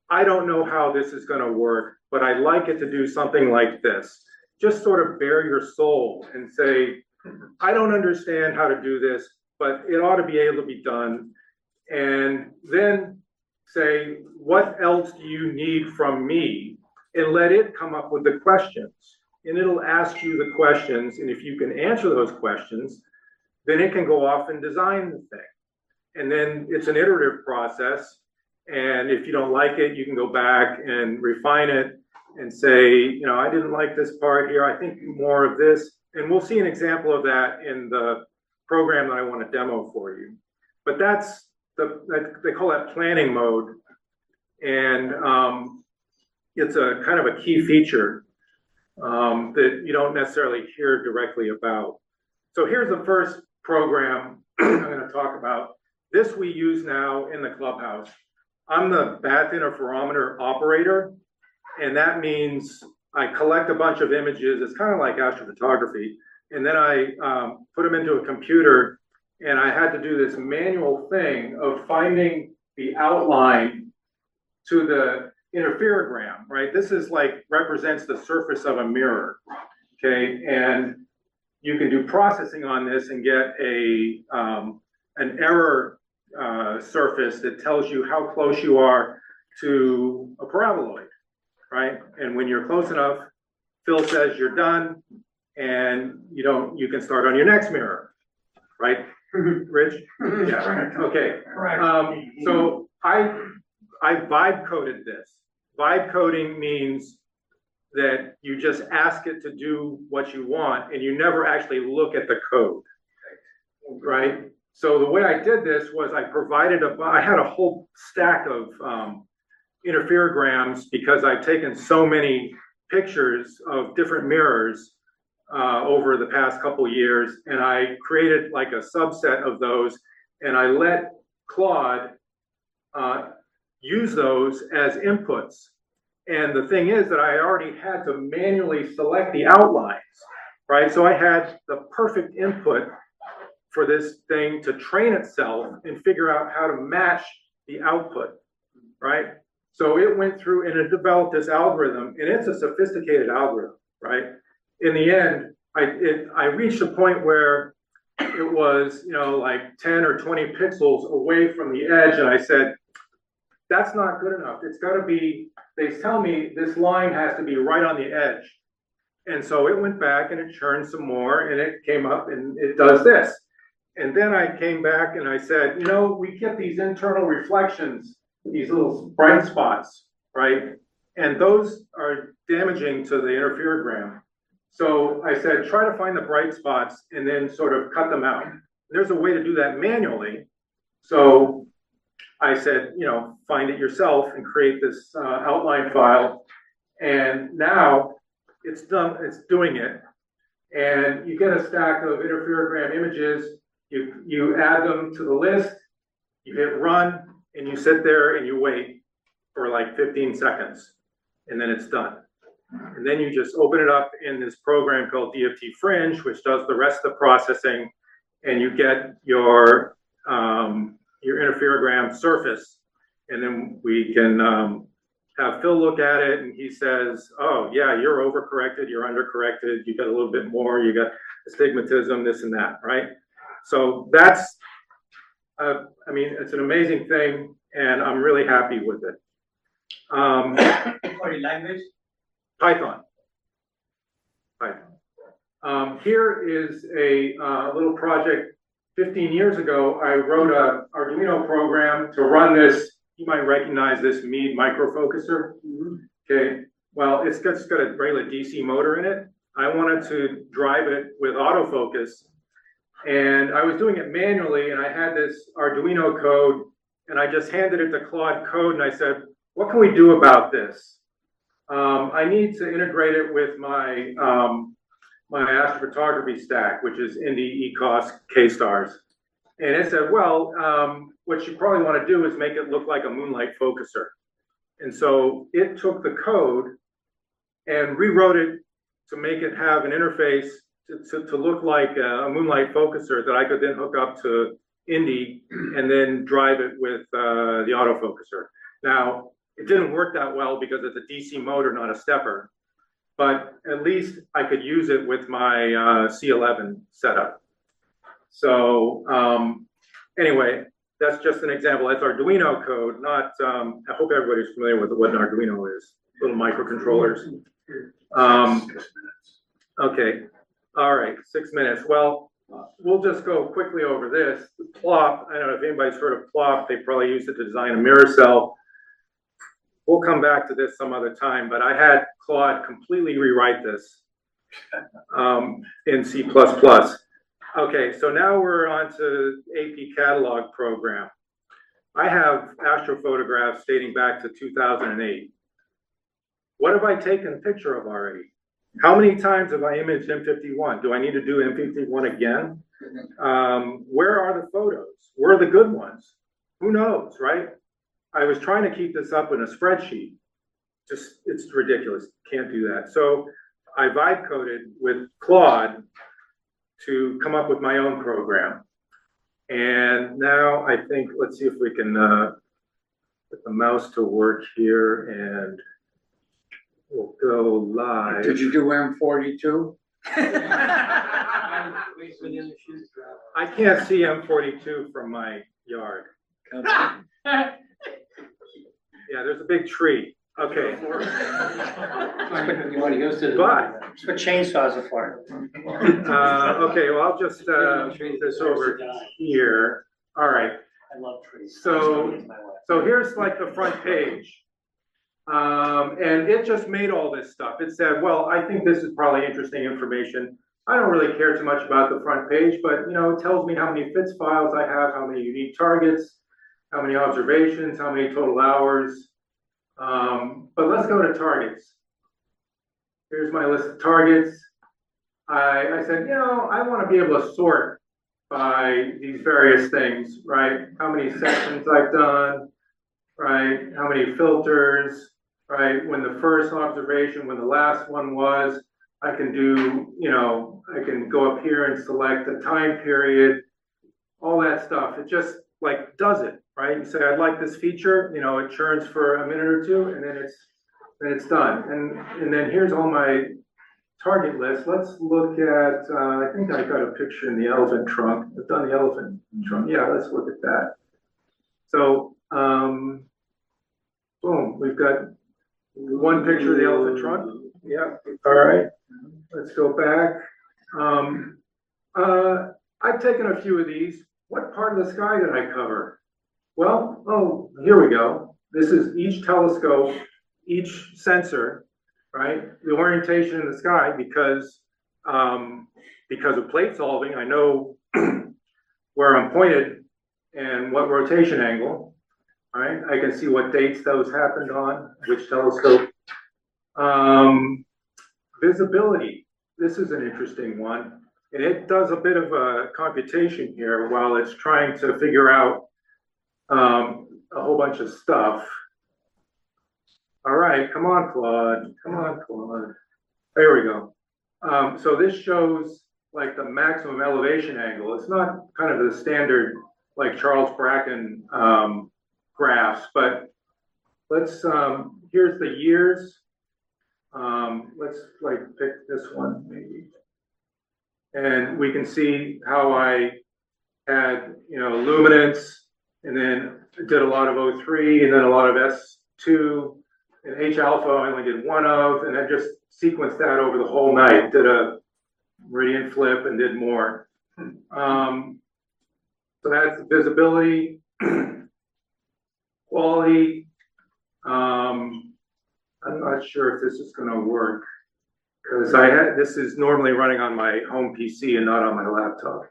I don't know how this is going to work, but I'd like it to do something like this. Just sort of bare your soul and say, I don't understand how to do this, but it ought to be able to be done. And then say, what else do you need from me? And let it come up with the questions. And it'll ask you the questions. And if you can answer those questions, then it can go off and design the thing. And then it's an iterative process. And if you don't like it, you can go back and refine it and say, you know, I didn't like this part here. I think more of this. And we'll see an example of that in the program that I want to demo for you. But that's they call that planning mode. And it's a kind of a key feature that you don't necessarily hear directly about. So here's the first program I'm going to talk about. This we use now in the clubhouse. I'm the bath interferometer operator, and that means I collect a bunch of images. It's kind of like astrophotography, and then I put them into a computer, and I had to do this manual thing of finding the outline to the interferogram, right? This is like represents the surface of a mirror, okay? And you can do processing on this and get an error surface that tells you how close you are to a paraboloid, right? And when you're close enough, Phil says you're done, and you can start on your next mirror, right? Rich? Yeah. Okay. So I vibe coded this. Vibe coding means that you just ask it to do what you want, and you never actually look at the code, right? So the way I did this was I had a whole stack of interferograms because I've taken so many pictures of different mirrors over the past couple years, and I created like a subset of those, and I let Claude use those as inputs. And the thing is that I already had to manually select the outlines, right? So I had the perfect input for this thing to train itself and figure out how to match the output, right? So it went through and it developed this algorithm, and it's a sophisticated algorithm, right? In the end, I reached a point where it was, like 10 or 20 pixels away from the edge, and I said, that's not good enough. It's got to be, they tell me this line has to be right on the edge. And so it went back and it churned some more, and it came up and it does this. And then I came back and I said, we get these internal reflections, these little bright spots, right? And those are damaging to the interferogram. So I said, try to find the bright spots and then sort of cut them out. There's a way to do that manually. So I said, find it yourself and create this outline file. And now it's done, it's doing it. And you get a stack of interferogram images, you add them to the list, you hit run, and you sit there and you wait for like 15 seconds, and then it's done. And then you just open it up in this program called DFT Fringe, which does the rest of the processing, and you get your interferogram surface. And then we can have Phil look at it, and he says, oh yeah, you're overcorrected, you're undercorrected, you got a little bit more, you got astigmatism, this and that, right? So that's, it's an amazing thing, and I'm really happy with it. Sorry, language? Python. Here is a little project. 15 years ago, I wrote an Arduino program to run this. You might recognize this Mead microfocuser. Okay, well, it's got a regular DC motor in it. I wanted to drive it with autofocus, and I was doing it manually, and I had this Arduino code, and I just handed it to Claude Code, and I said, what can we do about this? I need to integrate it with my my astrophotography stack, which is Indy, ECOS, K-stars. And it said, well, what you probably want to do is make it look like a moonlight focuser. And so it took the code and rewrote it to make it have an interface to look like a moonlight focuser that I could then hook up to Indy and then drive it with the autofocuser. Now, it didn't work that well because it's a DC motor, not a stepper, but at least I could use it with my C11 setup. So anyway, that's just an example. That's Arduino code, not, I hope everybody's familiar with what an Arduino is, little microcontrollers. Okay, all right, 6 minutes. Well, we'll just go quickly over this. Plop, I don't know if anybody's heard of Plop. They probably used it to design a mirror cell. We'll come back to this some other time, but I had Claude completely rewrite this in C++. Okay, so now we're on to AP catalog program. I have astrophotographs dating back to 2008. What have I taken a picture of already? How many times have I imaged M51? Do I need to do M51 again? Where are the photos? Where are the good ones? Who knows, right? I was trying to keep this up in a spreadsheet. Just, it's ridiculous. Can't do that. So I vibe coded with Claude to come up with my own program. And now I think, let's see if we can get the mouse to work here, and we'll go live. Did you do M42? I can't see M42 from my yard. Yeah, there's a big tree. Okay. But chainsaws are for it. Okay, well, I'll just move this over here. All right. I love trees. So here's like the front page. And it just made all this stuff. It said, well, I think this is probably interesting information. I don't really care too much about the front page, but it tells me how many FITS files I have, how many unique targets, how many observations, how many total hours. But let's go to targets. Here's my list of targets. I said, I want to be able to sort by these various things, right? How many sections I've done, right? How many filters, right? When the first observation, when the last one was, I can do, I can go up here and select the time period, all that stuff. It just like does it, right? You say, I'd like this feature, it churns for a minute or two and then it's done. And then here's all my target list. Let's look at, I think I got a picture in the elephant trunk. I've done the elephant trunk. Yeah, let's look at that. So, boom, we've got one picture of the elephant trunk. Yeah, all right. Let's go back. I've taken a few of these. What part of the sky did I cover? Well, oh, here we go. This is each telescope, each sensor, right? The orientation in the sky because of plate solving, I know where I'm pointed and what rotation angle, right? I can see what dates those happened on, which telescope. Visibility, this is an interesting one. And it does a bit of a computation here while it's trying to figure out a whole bunch of stuff. All right, come on, Claude. Come on, Claude. There we go. So this shows like the maximum elevation angle. It's not kind of the standard like Charles Bracken graphs, but let's, here's the years. Let's like pick this one maybe. And we can see how I had, luminance and then did a lot of O3 and then a lot of S2 and H alpha I only did one of, and I just sequenced that over the whole night, did a meridian flip and did more. So that's visibility, quality. I'm not sure if this is going to work because this is normally running on my home PC and not on my laptop.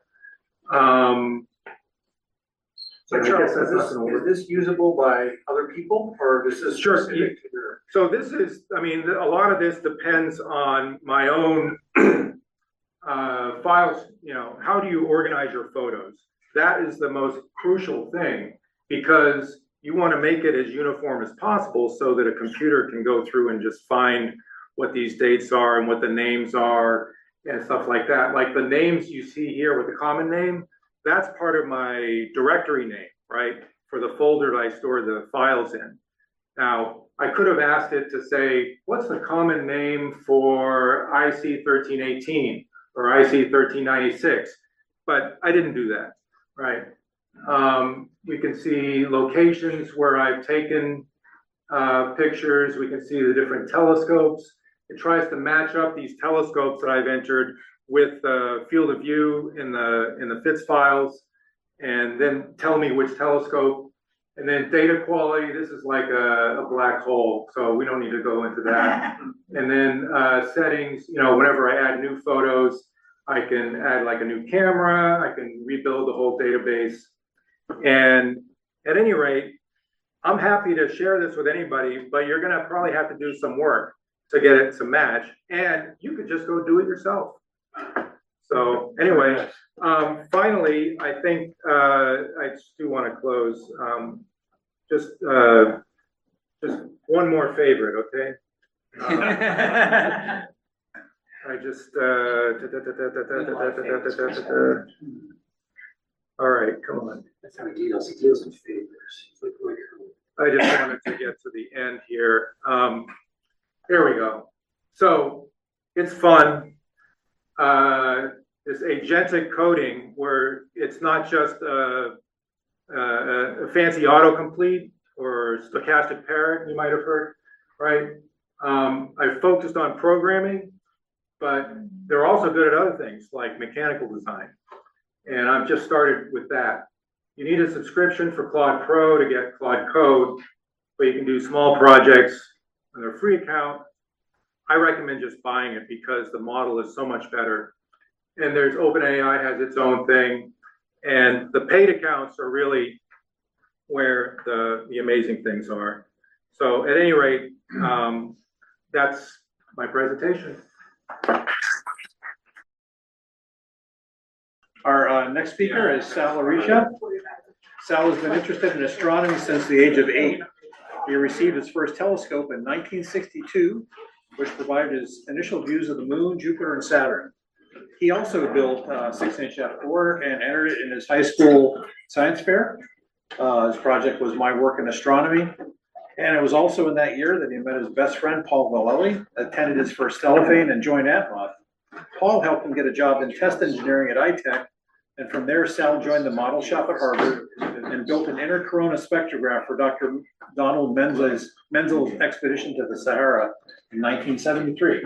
So Charles, is this usable by other people or is this Sure. specific to your? So this is, a lot of this depends on my own files. How do you organize your photos? That is the most crucial thing because you want to make it as uniform as possible so that a computer can go through and just find what these dates are and what the names are and stuff like that. Like the names you see here with the common name, that's part of my directory name, right? For the folder that I store the files in. Now, I could have asked it to say, what's the common name for IC 1318 or IC 1396? But I didn't do that, right? We can see locations where I've taken pictures. We can see the different telescopes. It tries to match up these telescopes that I've entered with the field of view in the FITS files, and then tell me which telescope. And then data quality, this is like a black hole, so we don't need to go into that. And then settings, whenever I add new photos, I can add like a new camera, I can rebuild the whole database. And at any rate, I'm happy to share this with anybody, but you're gonna probably have to do some work to get it to match, and you could just go do it yourself. So anyway, finally, I think I just do want to close. Just one more favorite, okay? I just all right, come on. That's how he deals in favors. I just wanted to get to the end here. Here we go. So it's fun. This agentic coding where it's not just a fancy autocomplete or stochastic parrot you might have heard, right? I focused on programming, but they're also good at other things like mechanical design. And I've just started with that. You need a subscription for Claude Pro to get Claude Code, but you can do small projects on their free account. I recommend just buying it because the model is so much better. And there's OpenAI has its own thing. And the paid accounts are really where the amazing things are. So at any rate, that's my presentation. Our next speaker is Sal Arisha. Sal has been interested in astronomy since the age of 8. He received his first telescope in 1962, which provided his initial views of the moon, Jupiter, and Saturn. He also built a 6-inch f4 and entered it in his high school science fair. His project was My Work in Astronomy. And it was also in that year that he met his best friend, Paul Vallely, attended his first cellophane, and joined ATMoB. Paul helped him get a job in test engineering at iTech, and from there, Sal joined the model shop at Harvard and built an intercorona spectrograph for Dr. Donald Menzel's expedition to the Sahara in 1973.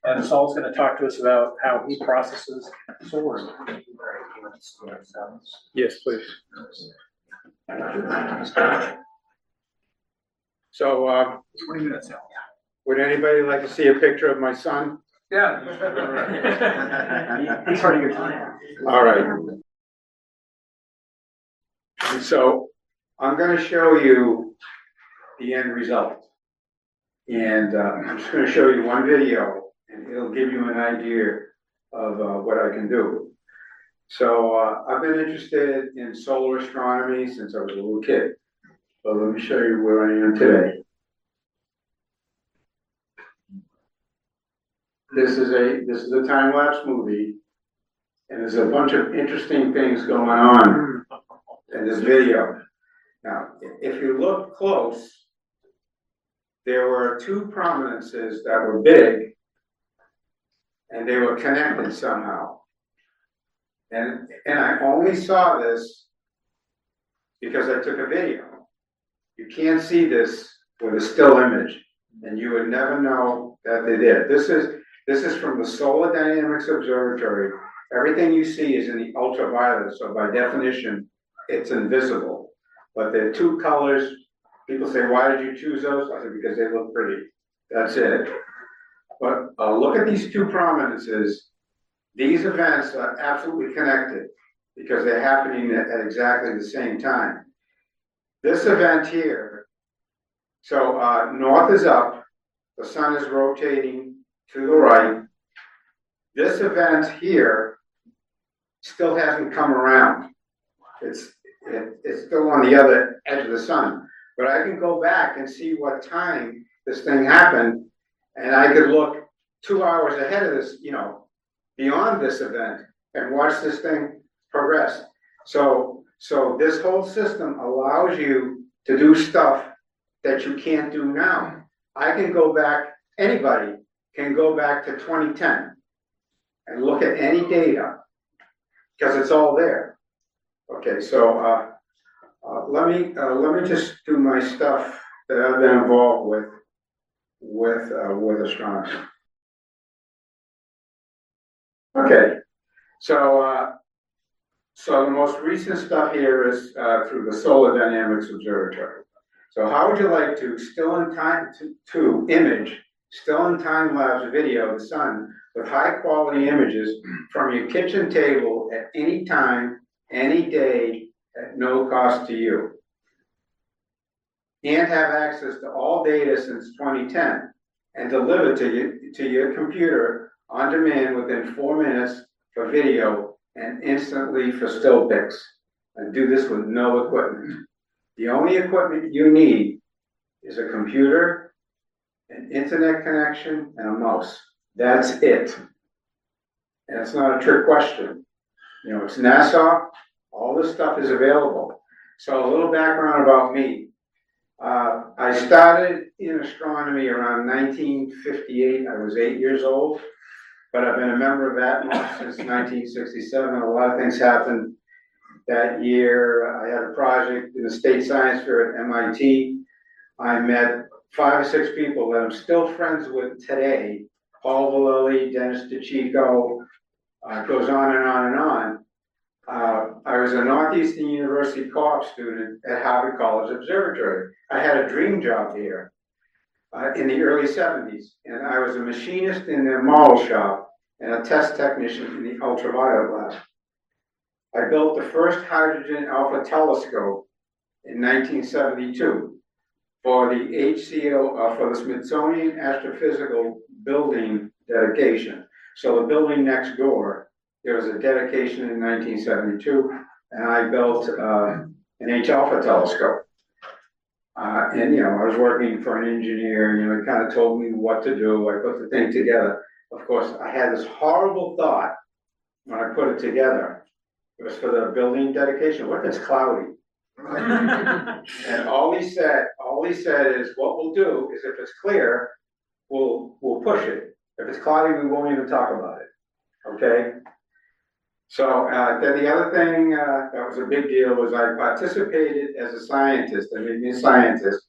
And Sal's going to talk to us about how he processes solar. Yes, please. So, 20 minutes now. would anybody like to see a picture of my son? Yeah. He's hard to get time. All right. So I'm going to show you the end result. And I'm just going to show you one video, and it'll give you an idea of what I can do. So I've been interested in solar astronomy since I was a little kid. So let me show you where I am today. This is a time-lapse movie, and there's a bunch of interesting things going on in this video. Now, if you look close, there were two prominences that were big, and they were connected somehow. And I only saw this because I took a video. You can't see this with a still image, and you would never know that they did. This is from the Solar Dynamics Observatory. Everything you see is in the ultraviolet, so by definition, it's invisible. But there are two colors. People say, why did you choose those? I said, because they look pretty. That's it. But look at these two prominences. These events are absolutely connected because they're happening at exactly the same time. This event here, so north is up, the sun is rotating to the right. This event here still hasn't come around. It's still on the other edge of the sun. But I can go back and see what time this thing happened, and I could look 2 hours ahead of this, beyond this event, and watch this thing progress. So this whole system allows you to do stuff that you can't do now. I can go back, anybody can go back to 2010 and look at any data because it's all there. Okay, so let me just do my stuff that I've been involved with astronomy. Okay, so the most recent stuff here is through the Solar Dynamics Observatory. So how would you like to still in time to image, still in time lapse video of the sun with high quality images from your kitchen table at any time, any day, at no cost to you? And have access to all data since 2010 and deliver to your computer on demand within 4 minutes for video and instantly for still pics. And do this with no equipment. The only equipment you need is a computer, an internet connection, and a mouse. That's it. And it's not a trick question. It's NASA. All this stuff is available. So a little background about me. I started in astronomy around 1958. I was 8 years old, but I've been a member of ATMoB since 1967. A lot of things happened that year. I had a project in the state science fair at MIT. I met 5 or 6 people that I'm still friends with today. Paul Vallely, Dennis DeChico, goes on and on and on. I was a Northeastern University co-op student at Harvard College Observatory. I had a dream job here in the early 70s, and I was a machinist in their model shop and a test technician in the ultraviolet lab. I built the first hydrogen alpha telescope in 1972 for the HCO, for the Smithsonian Astrophysical Building dedication. So the building next door, there was a dedication in 1972, and I built an H alpha telescope. and, I was working for an engineer, he kind of told me what to do, I put the thing together. Of course, I had this horrible thought when I put it together. It was for the building dedication, what if it's cloudy? And all he said is, what we'll do is if it's clear, we'll push it. If it's cloudy, we won't even talk about it, okay? So, then the other thing, that was a big deal was I participated as a scientist, I made me a scientist,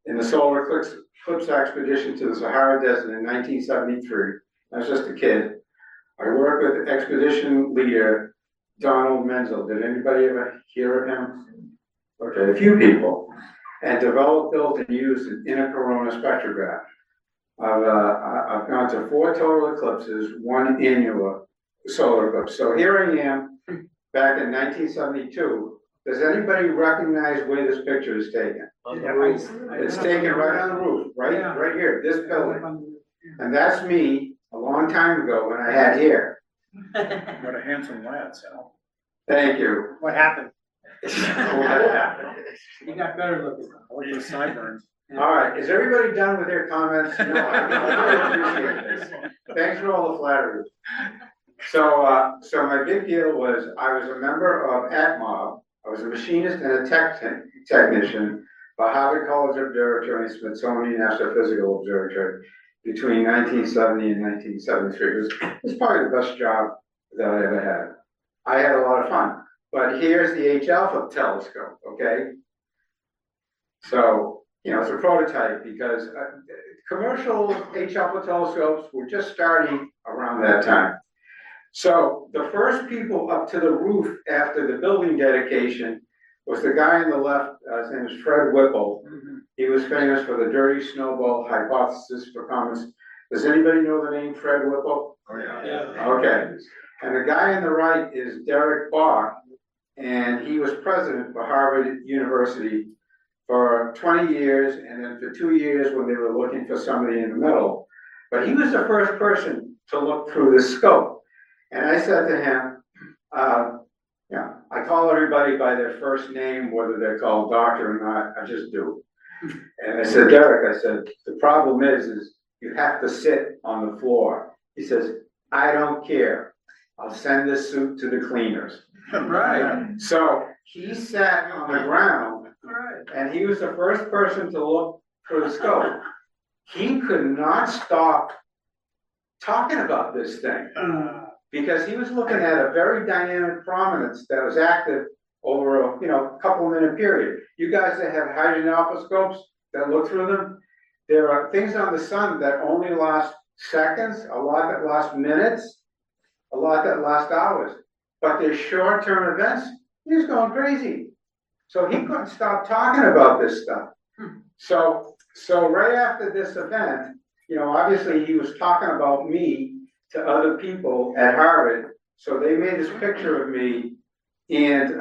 in the solar eclipse expedition to the Sahara Desert in 1973. I was just a kid. I worked with expedition leader Donald Menzel. Did anybody ever hear of him? Okay, a few people. And developed, built, and used an inner corona spectrograph. I've gone to 4 total eclipses, 1 annual solar eclipse. So here I am, back in 1972. Does anybody recognize where this picture is taken? It's taken right on the roof, right here, this building. And that's me a long time ago when I had hair. What a handsome lad, Sal. Thank you. What happened? You got better looking. I like the sideburns. All right, is everybody done with their comments? No, I really appreciate this. Thanks for all the flattery. So my big deal was I was a member of ATMoB. I was a machinist and a technician for Harvard College Observatory and Smithsonian Astrophysical Observatory between 1970 and 1973. It was probably the best job that I ever had. I had a lot of fun. But here's the H alpha telescope, okay? So, it's a prototype because commercial H alpha telescopes were just starting around that time. So the first people up to the roof after the building dedication was the guy on the left, his name is Fred Whipple. He was famous for the dirty snowball hypothesis for comets. Does anybody know the name Fred Whipple? Oh, yeah. Okay. And the guy on the right is Derek Bach, and he was president for Harvard University for 20 years, and then for 2 years when they were looking for somebody in the middle. But he was the first person to look through the scope. And I said to him, I call everybody by their first name, whether they're called doctor or not, I just do. And I said, Derek, the problem is you have to sit on the floor. He says, I don't care. I'll send this suit to the cleaners. Right. So he sat on the ground, and he was the first person to look through the scope. He could not stop talking about this thing because he was looking at a very dynamic prominence that was active over a couple-minute period. You guys that have hydrogen alpha scopes that look through them, there are things on the sun that only last seconds, a lot that last minutes, a lot that last hours. But they're short-term events. He was going crazy. So he couldn't stop talking about this stuff. So right after this event, obviously he was talking about me to other people at Harvard. So they made this picture of me, and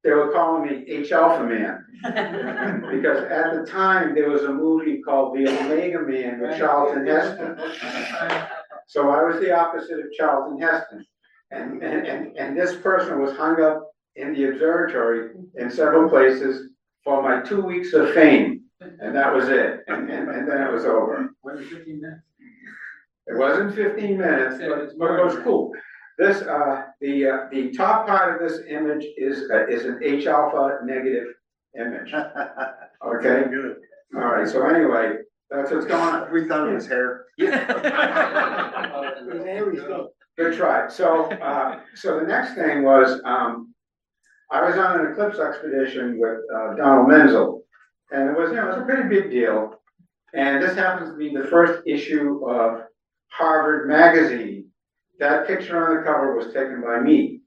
they were calling me H Alpha Man. Because at the time there was a movie called The Omega Man with Charlton Heston. So I was the opposite of Charlton Heston. And this person was hung up in the observatory in several places for my 2 weeks of fame. And that was it. And then it was over. What is 15 minutes? It wasn't 15 minutes, but it was cool. This, the top part of this image is an H alpha negative image. Okay? Good. All right, so anyway, that's what's going on. We thought it was hair. Good try. So the next thing was, I was on an eclipse expedition with Donald Menzel, and it was a pretty big deal. And this happens to be the first issue of Harvard Magazine. That picture on the cover was taken by me,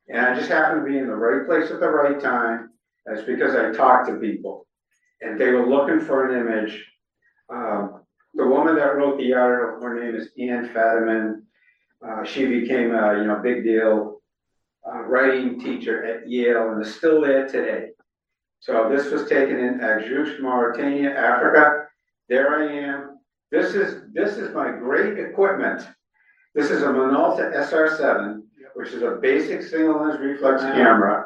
and I just happened to be in the right place at the right time. That's because I talked to people, and they were looking for an image. The woman that wrote the article, her name is Ann Fadiman. She became a big deal writing teacher at Yale and is still there today. So this was taken in Ajouch, Mauritania, Africa. There I am. This is my great equipment. This is a Motta SR7, which is a basic single lens reflex camera.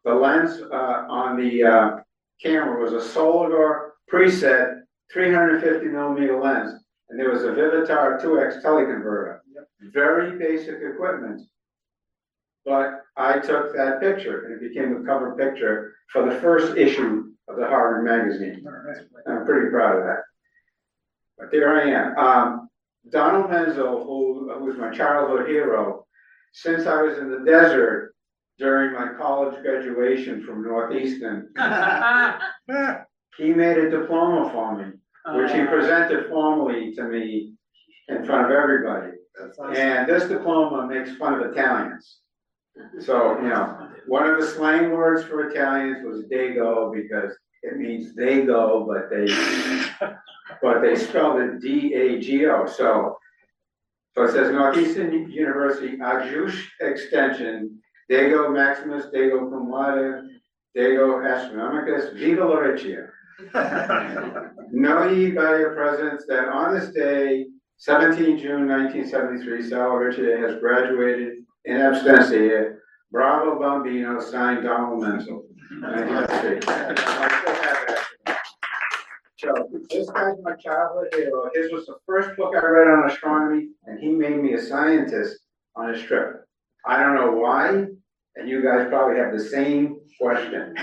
The lens on the camera was a Solidor preset 350mm lens, and there was a Vivitar 2X teleconverter. Very basic equipment. But I took that picture and it became a cover picture for the first issue of the Harvard magazine. I'm pretty proud of that. But there I am. Donald Menzel, who was my childhood hero, since I was in the desert during my college graduation from Northeastern, he made a diploma for me, which he presented formally to me in front of everybody. And this diploma makes fun of Italians. So, you know, one of the slang words for Italians was Dago, because it means they go, but they spelled it D-A-G-O. So it says Northeastern University Adjunct Extension, Dago Maximus, Dago Cum Laude, Dago Astronomicus, Viva la Regia. Know ye by your presence that on this day, 17 June 1973, Sal Regia has graduated in absentia. Bravo Bambino, signed Donald Menzel. So this guy's my childhood hero. His was the first book I read on astronomy, and he made me a scientist on his trip. I don't know why, and you guys probably have the same question.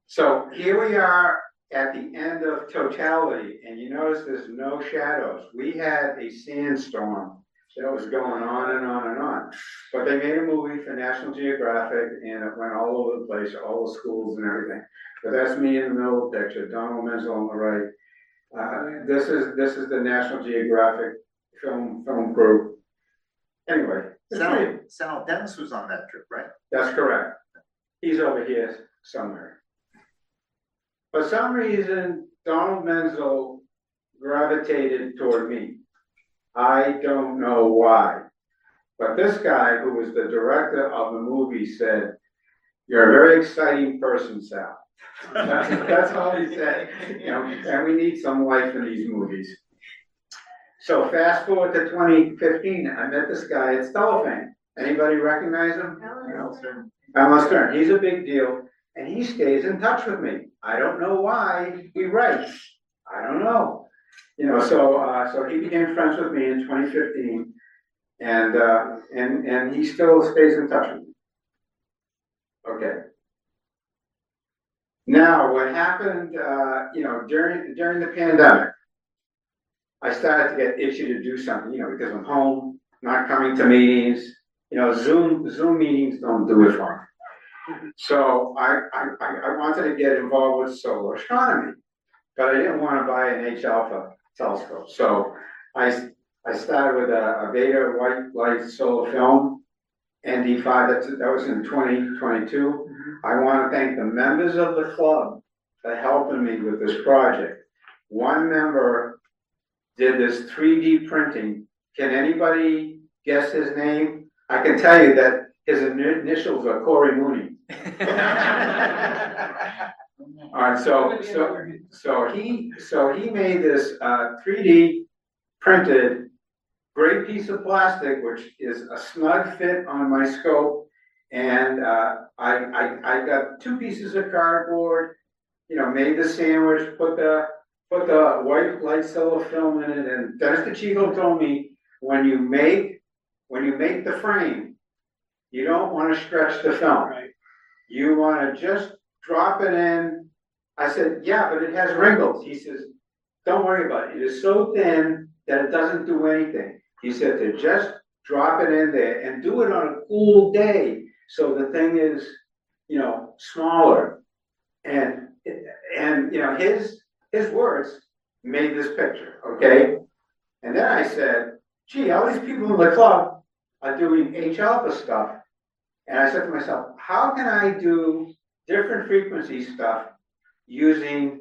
So here we are at the end of totality, and you notice there's no shadows. We had a sandstorm that was going on and on and on. But they made a movie for National Geographic, and it went all over the place, all the schools and everything. But that's me in the middle of the picture, Donald Menzel on the right. This is the National Geographic film crew. Anyway, Sal, Dennis was on that trip, right? that's correct. He's over here somewhere. For some reason, Donald Menzel gravitated toward me. I don't know why. But this guy, who was the director of the movie, said, "You're a very exciting person, Sal." That's all he said. You know, and we need some life in these movies. So fast forward to 2015, I met this guy at Cellophane. Anybody recognize him? Alan Stern. He's a big deal, and he stays in touch with me. I don't know why he writes. I don't know. You know, so he became friends with me in 2015, and he still stays in touch with me. Okay. Now, what happened, you know, during the pandemic, I started to get itchy to do something, you know, because I'm home, not coming to meetings. You know, Zoom meetings don't do it for me. So I wanted to get involved with solar astronomy, but I didn't want to buy an H-alpha telescope. So I started with a Beta white light solar film, ND5, that was in 2022. I want to thank the members of the club for helping me with this project. One member did this 3D printing. Can anybody guess his name? I can tell you that his initials are Corey Mooney. All right, so he made this 3D printed great piece of plastic, which is a snug fit on my scope, and I got 2 pieces of cardboard, you know, made the sandwich, put the white light solar film in it, and Dennis DeChico told me when you make the frame, you don't want to stretch the film. Right. You want to just drop it in. I said, yeah, but it has wrinkles. He says, don't worry about it. It is so thin that it doesn't do anything. He said to just drop it in there and do it on a cool day, so the thing is, you know, smaller. And you know, his words made this picture, okay? And then I said, gee, all these people in the club are doing H-alpha stuff. And I said to myself, how can I do different frequency stuff using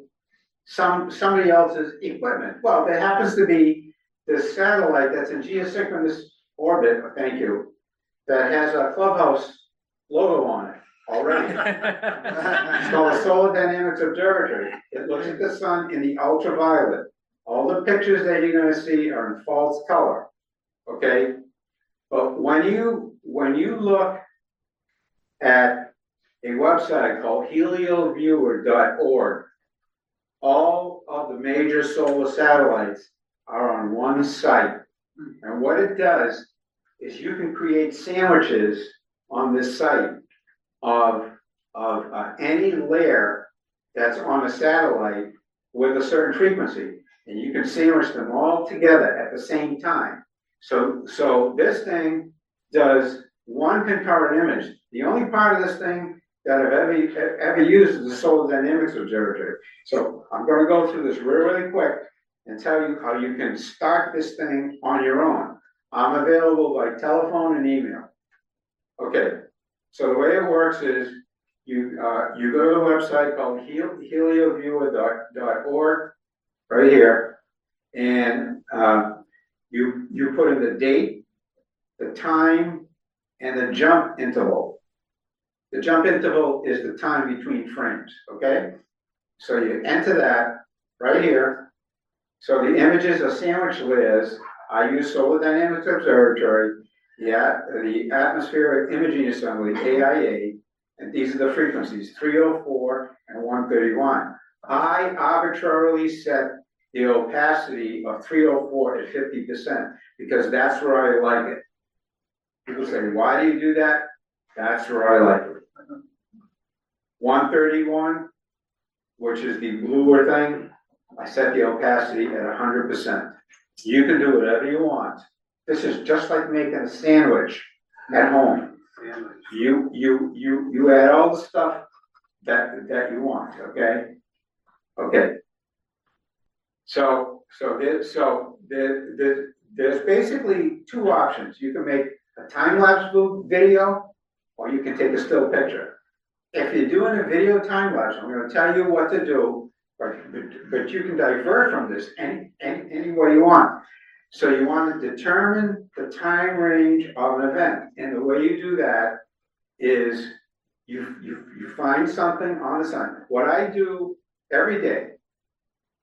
somebody else's equipment? Well, there happens to be this satellite that's in geosynchronous orbit, thank you, that has a Clubhouse logo on it already. It's called the Solar Dynamics Observatory. It looks at the sun in the ultraviolet. All the pictures that you're going to see are in false color, okay? But when you look at a website called helioviewer.org. All of the major solar satellites are on one site. And what it does is you can create sandwiches on this site of any layer that's on a satellite with a certain frequency. And you can sandwich them all together at the same time. So this thing does one concurrent image. The only part of this thing that I've ever used is the Solar Dynamics Observatory. So I'm gonna go through this really quick and tell you how you can start this thing on your own. I'm available by telephone and email. Okay, so the way it works is you go to the website called helioviewer.org right here, and you put in the date, the time, and the jump interval. The jump interval is the time between frames, okay? So you enter that right here. So the images are sandwich layers. I use Solar Dynamics Observatory, the Atmospheric Imaging Assembly, AIA, and these are the frequencies, 304 and 131. I arbitrarily set the opacity of 304 at 50% because that's where I like it. People say, why do you do that? That's where I like it. 131, which is the bluer thing, I set the opacity at 100%. You can do whatever you want. This is just like making a sandwich at home. You add all the stuff that you want, okay? Okay. So there's basically two options. You can make a time-lapse video, or you can take a still picture. If you're doing a video time-lapse, I'm going to tell you what to do, but you can divert from this any way you want. So you want to determine the time range of an event, and the way you do that is you find something on the site. What I do every day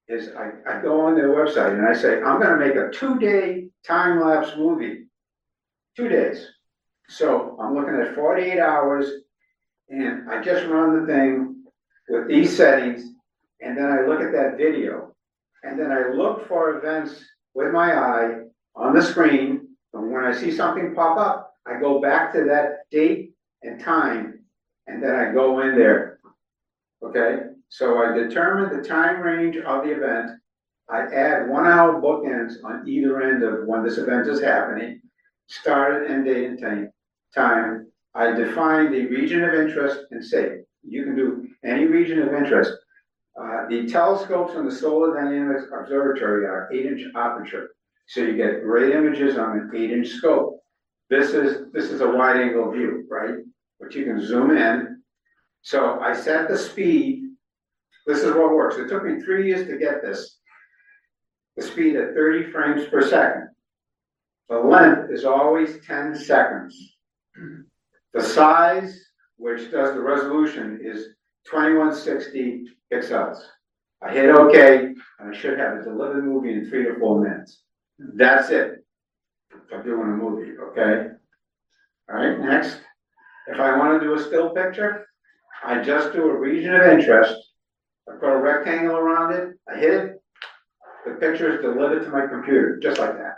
is I go on their website and I say, I'm going to make a 2-day time-lapse movie. 2 days. So I'm looking at 48 hours, and I just run the thing with these settings, and then I look at that video, and then I look for events with my eye on the screen, and when I see something pop up, I go back to that date and time, and then I go in there, okay? So I determine the time range of the event. I add 1 hour bookends on either end of when this event is happening, start and end date and time. I define the region of interest and say, you can do any region of interest. The telescopes in the Solar Dynamics Observatory are 8-inch aperture. So you get great images on an 8-inch scope. This is a wide angle view, right? But you can zoom in. So I set the speed. This is what works. It took me 3 years to get this. The speed at 30 frames per second. The length is always 10 seconds. The size, which does the resolution, is 2160 pixels. I hit OK, and I should have a delivered movie in 3 to 4 minutes. That's it for doing a movie, okay? All right, next. If I want to do a still picture, I just do a region of interest. I put a rectangle around it, I hit it, the picture is delivered to my computer, just like that.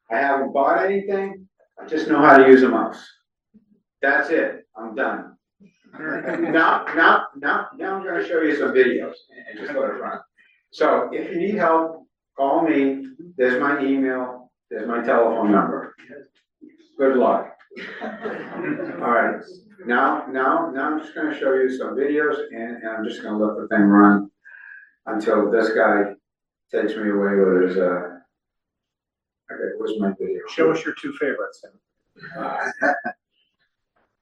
I haven't bought anything, I just know how to use a mouse. That's it, I'm done. Now I'm going to show you some videos and just let it run. So if you need help, call me. There's my email, there's my telephone number. Good luck. All right, now I'm just going to show you some videos, and I'm just going to let the thing run until this guy takes me away with his, okay, where's my video? Show us your two favorites. So I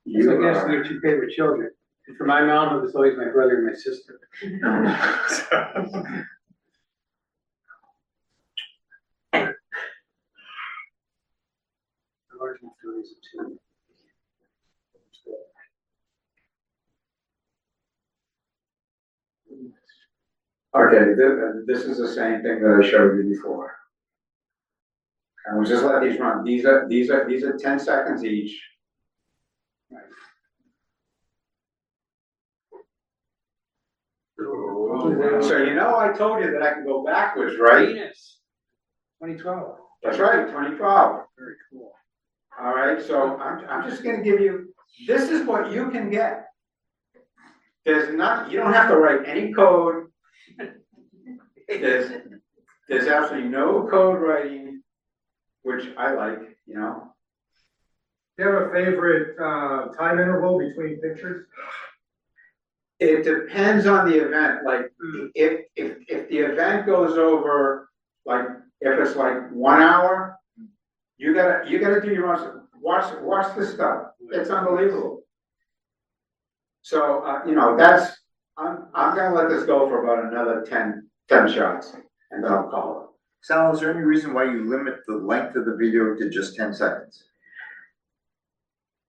guess your two favorite children. And for my mom, it was always my brother and my sister. Okay, this is the same thing that I showed you before. And we'll just let these run. These are 10 seconds each. So you know, I told you that I can go backwards, right? Venus, 2012. That's right, 2012. Very cool. All right, so I'm just gonna give you, this is what you can get. There's not, you don't have to write any code. There's absolutely no code writing, which I like, you know. Do you have a favorite, time interval between pictures? It depends on the event, like, if the event goes over, like, if it's like 1 hour, you gotta do your own, watch this stuff, it's unbelievable. So, you know, I'm gonna let this go for about another 10 shots, and then I'll call it. Sal, is there any reason why you limit the length of the video to just 10 seconds?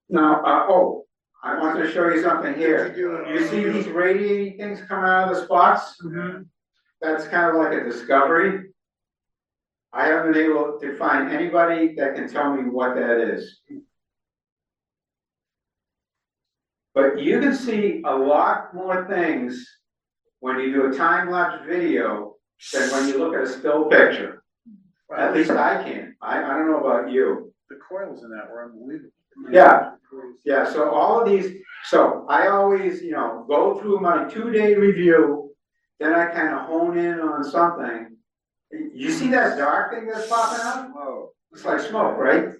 Now, I want to show you something here. You see these radiating things coming out of the spots? Mm-hmm. That's kind of like a discovery. I haven't been able to find anybody that can tell me what that is. But you can see a lot more things when you do a time-lapse video than when you look at a still picture. At least I can. I don't know about you. The coils in that were unbelievable. Yeah, so all of these, so I always, you know, go through my 2-day review, then I kind of hone in on something. You see that dark thing that's popping up? Whoa, it's like smoke, right?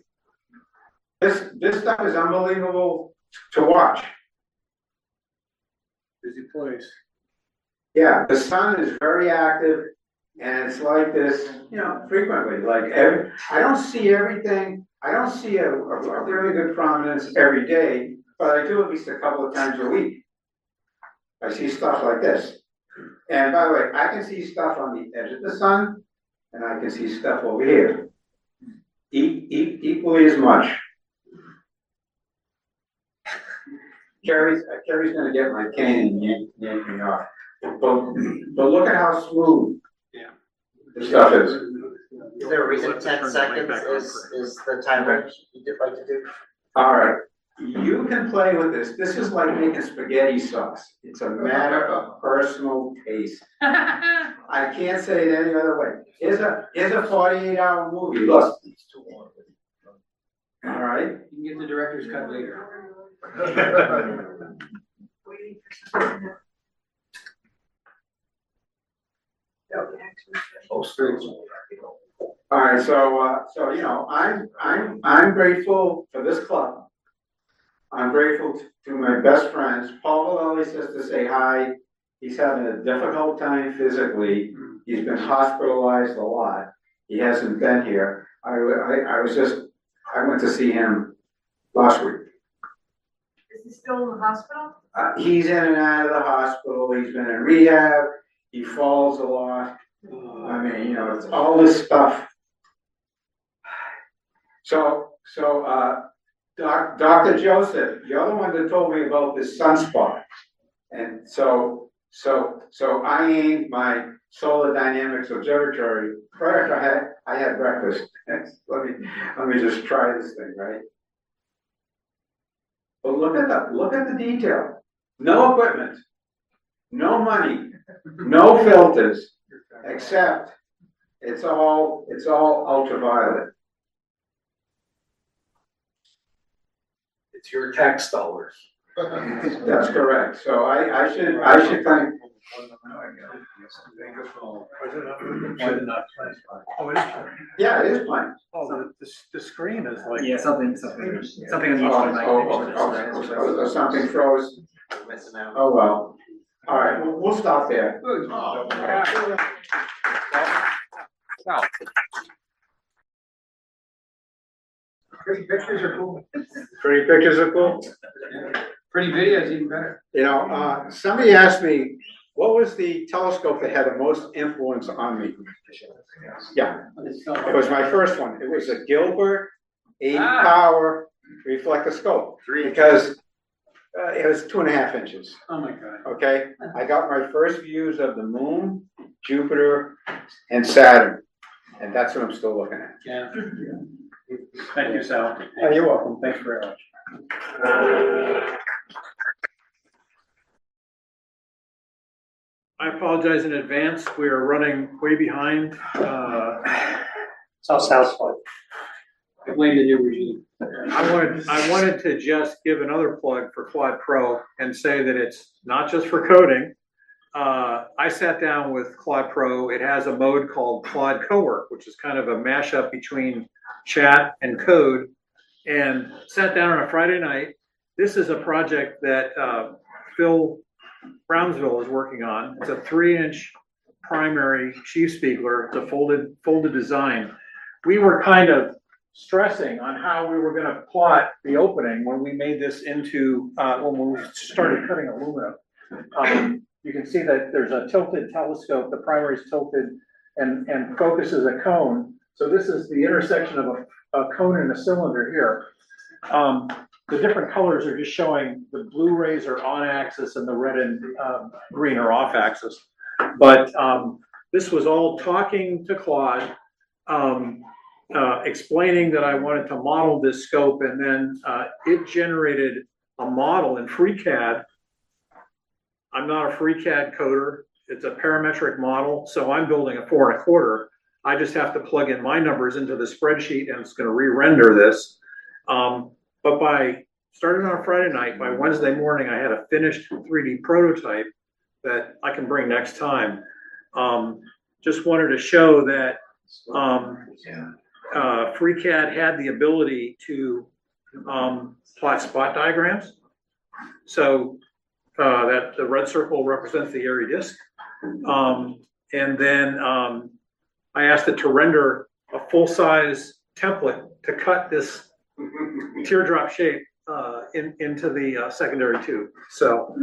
This stuff is unbelievable to watch. Busy place. Yeah, the sun is very active, and it's like this, you know, frequently, like I don't see everything, I don't see a really good prominence every day, but I do at least a couple of times a week. I see stuff like this. And by the way, I can see stuff on the edge of the sun, and I can see stuff over here. Equally as much. Carrie's gonna get my cane and yank me off. But look at how smooth the stuff is. Is there a reason 10 seconds is the timer you'd like to do? All right, you can play with this. This is like making spaghetti sauce. It's a matter of personal taste. I can't say it any other way. Here's a 48-hour movie. Look. All right. You can get the director's cut later. All right, so you know, I'm grateful for this club. I'm grateful to my best friends. Paul always says to say hi. He's having a difficult time physically. He's been hospitalized a lot. He hasn't been here. I went to see him last week. Is he still in the hospital? He's in and out of the hospital. He's been in rehab. He falls a lot. I mean, you know, it's all this stuff. So, Dr. Joseph, you're the one that told me about this sunspot. And so I aimed my solar dynamics observatory. Right after I had breakfast. Let me just try this thing, right? But look at the detail. No equipment, no money, no filters, except it's all ultraviolet. It's your tax dollars. That's correct. So I should thank. Yeah, it is blank. Oh, the screen is like. Yeah, something on the Oh, something froze. Missing out. Oh, well. All right, we'll stop there. Now, Pretty pictures are cool. Pretty pictures are cool. Pretty videos even better. You know, somebody asked me, what was the telescope that had the most influence on me? Yeah, it was my first one. It was a Gilbert 8-power reflectoscope because it was 2.5 inches. Oh my God. Okay, I got my first views of the moon, Jupiter, and Saturn, and that's what I'm still looking at. Yeah. Thank you, Sal. Oh, you're welcome. Thanks very much. I apologize in advance. We are running way behind. So satisfied. I blame the new regime. I wanted to just give another plug for Claude Pro and say that it's not just for coding. I sat down with Claude Pro. It has a mode called Claude Cowork, which is kind of a mashup between chat and code, and sat down on a Friday night. This is a project that Phil Brownsville is working on. It's a 3-inch primary sheaf spiegler. It's a folded design. We were kind of stressing on how we were going to plot the opening when we made this into when we started cutting aluminum. You can see that there's a tilted telescope. The primary is tilted and focuses a cone. So this is the intersection of a cone and a cylinder here. The different colors are just showing the blue rays are on axis and the red and green are off axis. But this was all talking to Claude, explaining that I wanted to model this scope, and then it generated a model in FreeCAD. I'm not a FreeCAD coder. It's a parametric model, so I'm building a 4 1/4. I just have to plug in my numbers into the spreadsheet, and it's going to re-render this. But by starting on a Friday night, by Wednesday morning, I had a finished 3D prototype that I can bring next time. Just wanted to show that FreeCAD had the ability to plot spot diagrams. So that the red circle represents the area disk. And then I asked it to render a full-size template to cut this teardrop shape into the secondary tube. So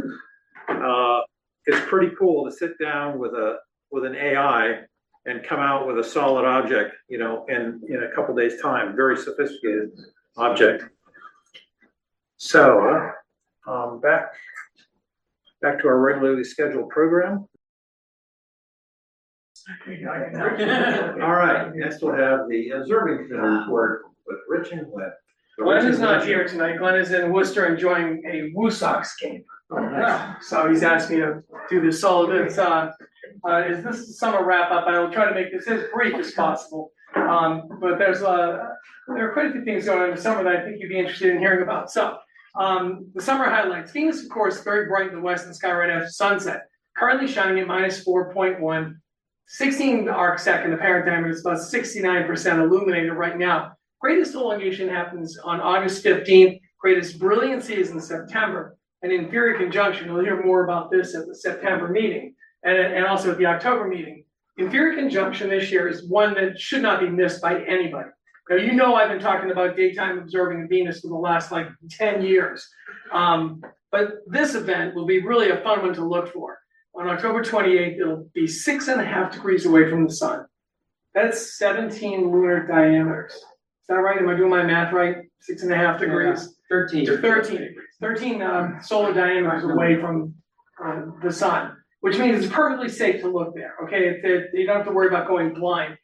it's pretty cool to sit down with an AI and come out with a solid object, in a couple days' time. Very sophisticated object. So back to our regularly scheduled program. All right, next we'll have the observing committee report with Rich and Glenn. Glenn is not here tonight. Glenn is in Worcester enjoying a Woo Sox game. Oh, nice. So he's asked me to do this solo. Is this summer wrap up? I will try to make this as brief as possible. But there are quite a few things going on in the summer that I think you'd be interested in hearing about. So the summer highlights. Venus, of course, very bright in the western sky right after sunset. Currently shining at -4.1. 16 arcsec, apparent diameter is about 69% illuminated right now. Greatest elongation happens on August 15th. Greatest brilliancy is in September. And inferior conjunction, you'll hear more about this at the September meeting and also at the October meeting. Inferior conjunction this year is one that should not be missed by anybody. Now, I've been talking about daytime observing Venus for the last 10 years. But this event will be really a fun one to look for. On October 28th, it'll be 6.5 degrees away from the sun. That's 17 lunar diameters. Is that right? Am I doing my math right? 6.5 degrees? 13. 13 degrees. 13 solar diameters away from the sun, which means it's perfectly safe to look there. Okay, you don't have to worry about going blind.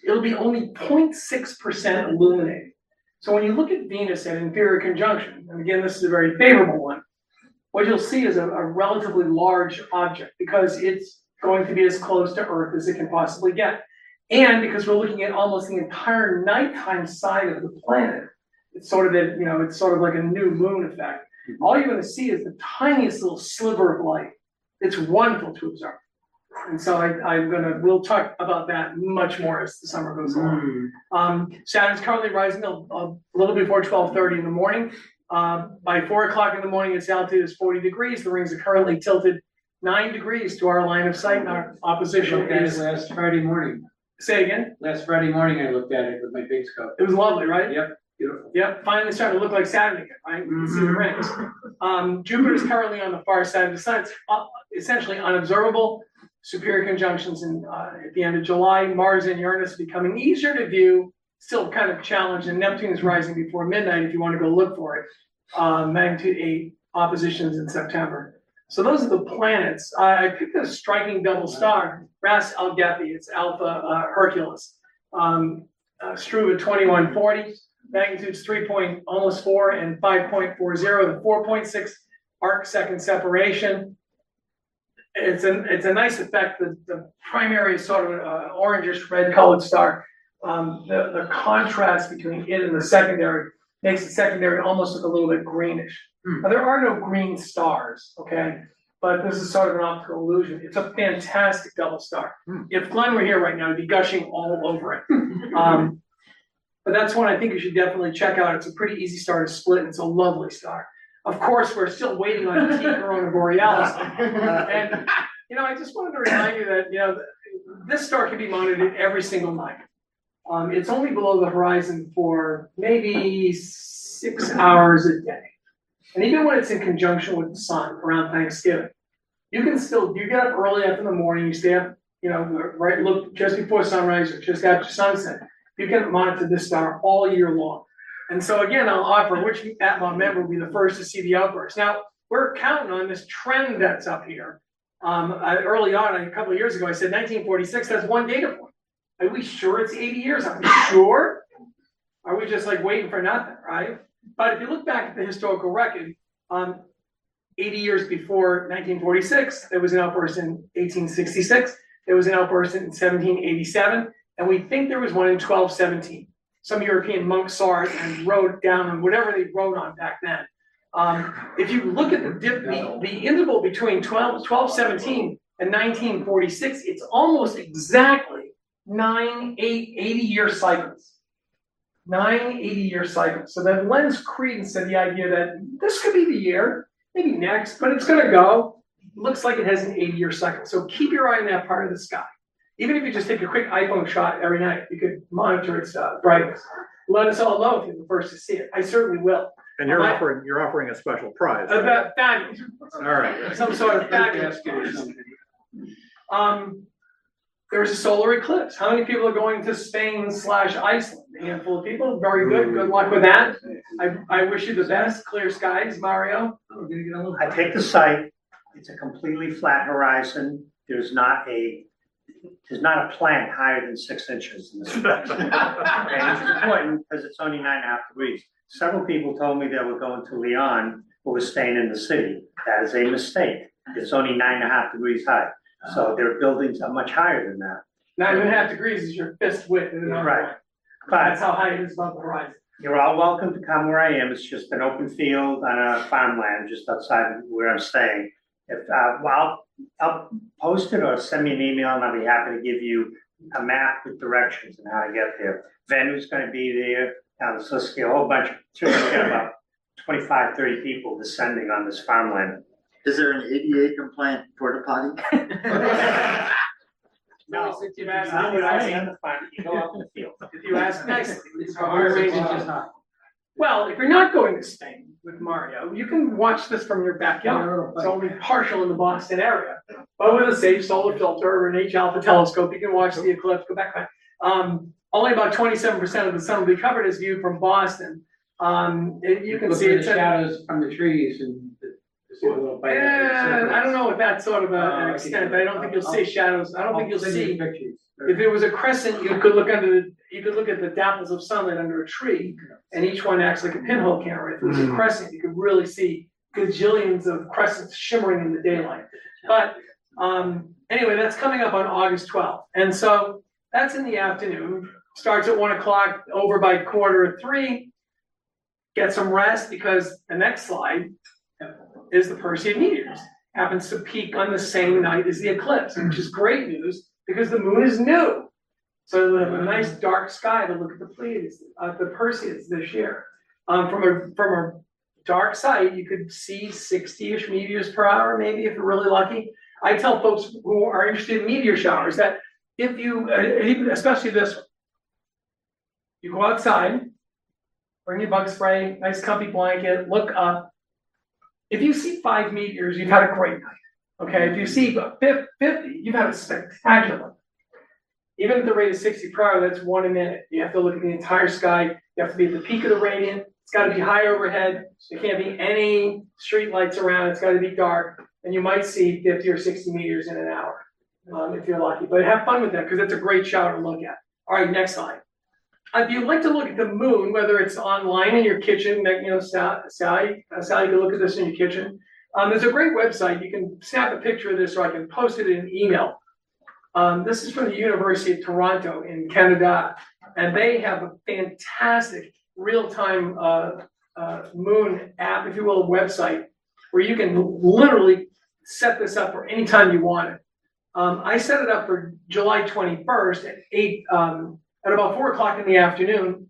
It'll be only 0.6% illuminated. So when you look at Venus at inferior conjunction, and again, this is a very favorable one, what you'll see is a relatively large object because it's going to be as close to Earth as it can possibly get. And because we're looking at almost the entire nighttime side of the planet, it's sort of like a new moon effect. All you're going to see is the tiniest little sliver of light. It's wonderful to observe. And so we'll talk about that much more as the summer goes on. Saturn's currently rising a little before 12:30 in the morning. By 4 o'clock in the morning, its altitude is 40 degrees. The rings are currently tilted 9 degrees to our line of sight, and our opposition is last Friday morning. Say again? Last Friday morning, I looked at it with my big scope. It was lovely, right? Yep, beautiful. Yep, finally starting to look like Saturn again, right? You can see the rings. Jupiter's currently on the far side of the sun. It's essentially unobservable. Superior conjunctions at the end of July. Mars and Uranus becoming easier to view, still kind of challenged, and Neptune is rising before midnight if you want to go look for it. Magnitude 8 oppositions in September. So those are the planets. I picked a striking double star, Ras Algepi. It's Alpha Hercules. Struve at 2140. Magnitudes 3.4 and 5.40. The 4.6 arc second separation. it's a nice effect. The primary is sort of an orangish red colored star. The contrast between it and the secondary makes the secondary almost look a little bit greenish. Now, there are no green stars, okay? But this is sort of an optical illusion. It's a fantastic double star. If Glenn were here right now, he'd be gushing all over it. But that's one I think you should definitely check out. It's a pretty easy star to split. It's a lovely star. Of course, we're still waiting on T Corona Borealis. And, I just wanted to remind you that, this star can be monitored every single night. It's only below the horizon for maybe 6 hours a day. And even when it's in conjunction with the sun around Thanksgiving, you get up early up in the morning, you stay up, right, look just before sunrise or just after sunset. You can monitor this star all year long. And so again, I'll offer which ATMoB member will be the first to see the outburst. Now, we're counting on this trend that's up here. Early on, a couple of years ago, I said 1946 has one data point. Are we sure it's 80 years? Are we sure? Are we just like waiting for nothing, right? But if you look back at the historical record, 80 years before 1946, there was an outburst in 1866, there was an outburst in 1787, and we think there was one in 1217. Some European monks saw it and wrote down on whatever they wrote on back then. If you look at the interval between 1217 and 1946, it's almost exactly 80-year cycles. 9 80-year cycles. So that lends credence to the idea that this could be the year, maybe next, but it's going to go. Looks like it has an 80-year cycle. So keep your eye on that part of the sky. Even if you just take a quick iPhone shot every night, you could monitor its brightness. Let us all know if you're the first to see it. I certainly will. And you're offering a special prize. Fabulous. All right. Some sort of fabulous. There's a solar eclipse. How many people are going to Spain/Iceland? A handful of people. Very good. Good luck with that. I wish you the best. Clear skies, Mario. I take the site. It's a completely flat horizon. There's not a plant higher than 6 inches in this place. And it's important because it's only 9.5 degrees. Several people told me they were going to Leon who was staying in the city. That is a mistake. It's only 9.5 degrees high. So their buildings are much higher than that. 9.5 degrees is your fist width. Right. But that's how high it is above the horizon. You're all welcome to come where I am. It's just an open field on a farmland just outside where I'm staying. If I'll post it or send me an email and I'll be happy to give you a map with directions and how to get there. Venue's going to be there. Now there's supposed to be a whole bunch. About 25, 30 people descending on this farmland. Is there an ADA compliant porta potty? No, If you ask nicely. Well, if you're not going to Spain with Mario, you can watch this from your backyard. It's only partial in the Boston area. But with a safe solar filter or an H-alpha telescope, you can watch the eclipse. Go back. Only about 27% of the sun will be covered as viewed from Boston. You can see the shadows from the trees and see a little bite. I don't know if that's sort of an extent. I don't think you'll see shadows. I don't think you'll see. If there was a crescent, you could look at the dapples of sunlight under a tree, and each one acts like a pinhole camera. If it was a crescent, you could really see gajillions of crescents shimmering in the daylight. But anyway, that's coming up on August 12th, and so that's in the afternoon. Starts at 1 o'clock, over by 2:45. Get some rest because the next slide is the Perseid meteors. Happens to peak on the same night as the eclipse, which is great news because the moon is new. So we'll have a nice dark sky to look at the Pleiades, the Perseids this year. From a dark site, you could see 60-ish meteors per hour, maybe if you're really lucky. I tell folks who are interested in meteor showers that if you, especially this one, you go outside, bring your bug spray, nice comfy blanket, look up. If you see 5 meteors, you've had a great night. Okay, if you see 50, you've had a spectacular. Even at the rate of 60 per hour, that's 1 a minute. You have to look at the entire sky. You have to be at the peak of the radiant. It's got to be high overhead. There can't be any street lights around. It's got to be dark. And you might see 50 or 60 meters in an hour, if you're lucky. But have fun with that because it's a great shower to look at. All right, next slide. If you'd like to look at the moon, whether it's online in your kitchen, Sally, you can look at this in your kitchen. There's a great website. You can snap a picture of this, or I can post it in an email. This is from the University of Toronto in Canada, and they have a fantastic real-time moon app, if you will, website, where you can literally set this up for any time you want it. I set it up for July 21st at about 4 o'clock in the afternoon,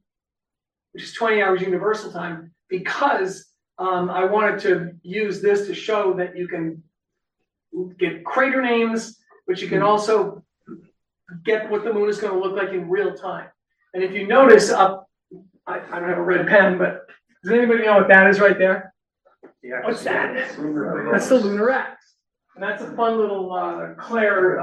which is 20 hours universal time, because I wanted to use this to show that you can get crater names, but you can also get what the moon is going to look like in real time. And if you notice up, I don't have a red pen, but does anybody know what that is right there? Yeah. What's that? That's the lunar X. And that's a fun little Claire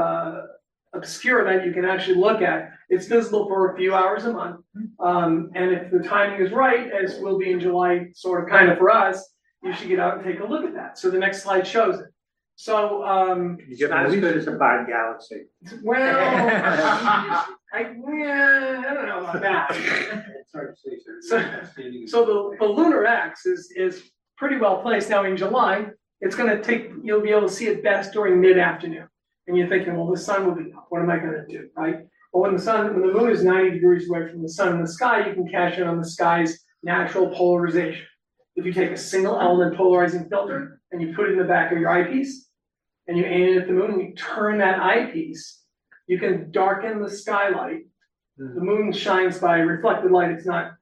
obscure that you can actually look at. It's visible for a few hours a month. And if the timing is right, as will be in July, sort of kind of for us, you should get out and take a look at that. So the next slide shows it. So, It's not as good as a Bard Galaxy. well, I don't know about that. It's hard to say, sir. So the lunar X is pretty well placed. Now in July, it's gonna take, you'll be able to see it best during mid-afternoon. And you're thinking, well, the sun will be up, what am I gonna do, right? Well, when the moon is 90 degrees away from the sun in the sky, you can cash in on the sky's natural polarization. If you take a single element polarizing filter and you put it in the back of your eyepiece, and you aim it at the moon and you turn that eyepiece, you can darken the skylight. The moon shines by reflected light, it's not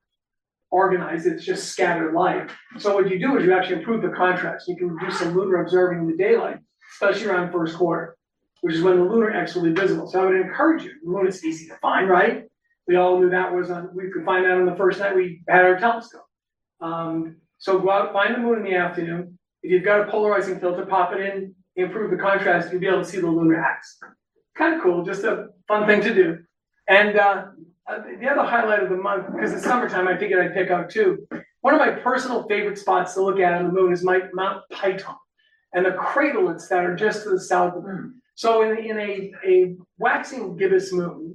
organized, it's just scattered light. So what you do is you actually improve the contrast. You can do some lunar observing in the daylight, especially around first quarter, which is when the lunar X will be visible. So I would encourage you. The moon is easy to find, right? We all knew that was we could find that on the first night we had our telescope. So go out, find the moon in the afternoon. If you've got a polarizing filter, pop it in, improve the contrast, you'll be able to see the lunar X. Kind of cool, just a fun thing to do. And the other highlight of the month, because it's summertime, I figured I'd pick out two. One of my personal favorite spots to look at on the moon is Mount Python and the craterlets that are just to the south of the moon. So in a waxing gibbous moon,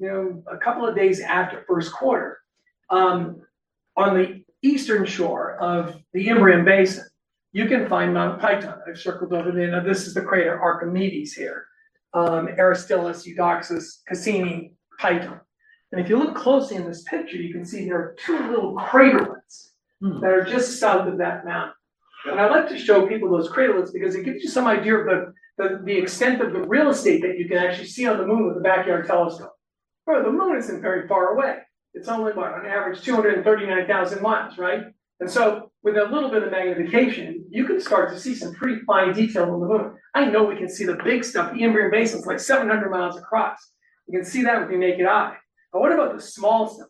a couple of days after first quarter, on the eastern shore of the Imbrium Basin, you can find Mount Python. I've circled over there. Now this is the crater Archimedes here. Aristillus, Eudoxus, Cassini, Python. And if you look closely in this picture, you can see there are two little craterlets that are just south of that mountain. And I like to show people those craterlets because it gives you some idea of the extent of the real estate that you can actually see on the moon with a backyard telescope. Well, the moon isn't very far away. It's only, on average, 239,000 miles, right? And so with a little bit of magnification, you can start to see some pretty fine detail on the moon. I know we can see the big stuff. The Imbrium Basin is like 700 miles across. You can see that with your naked eye. But what about the small stuff?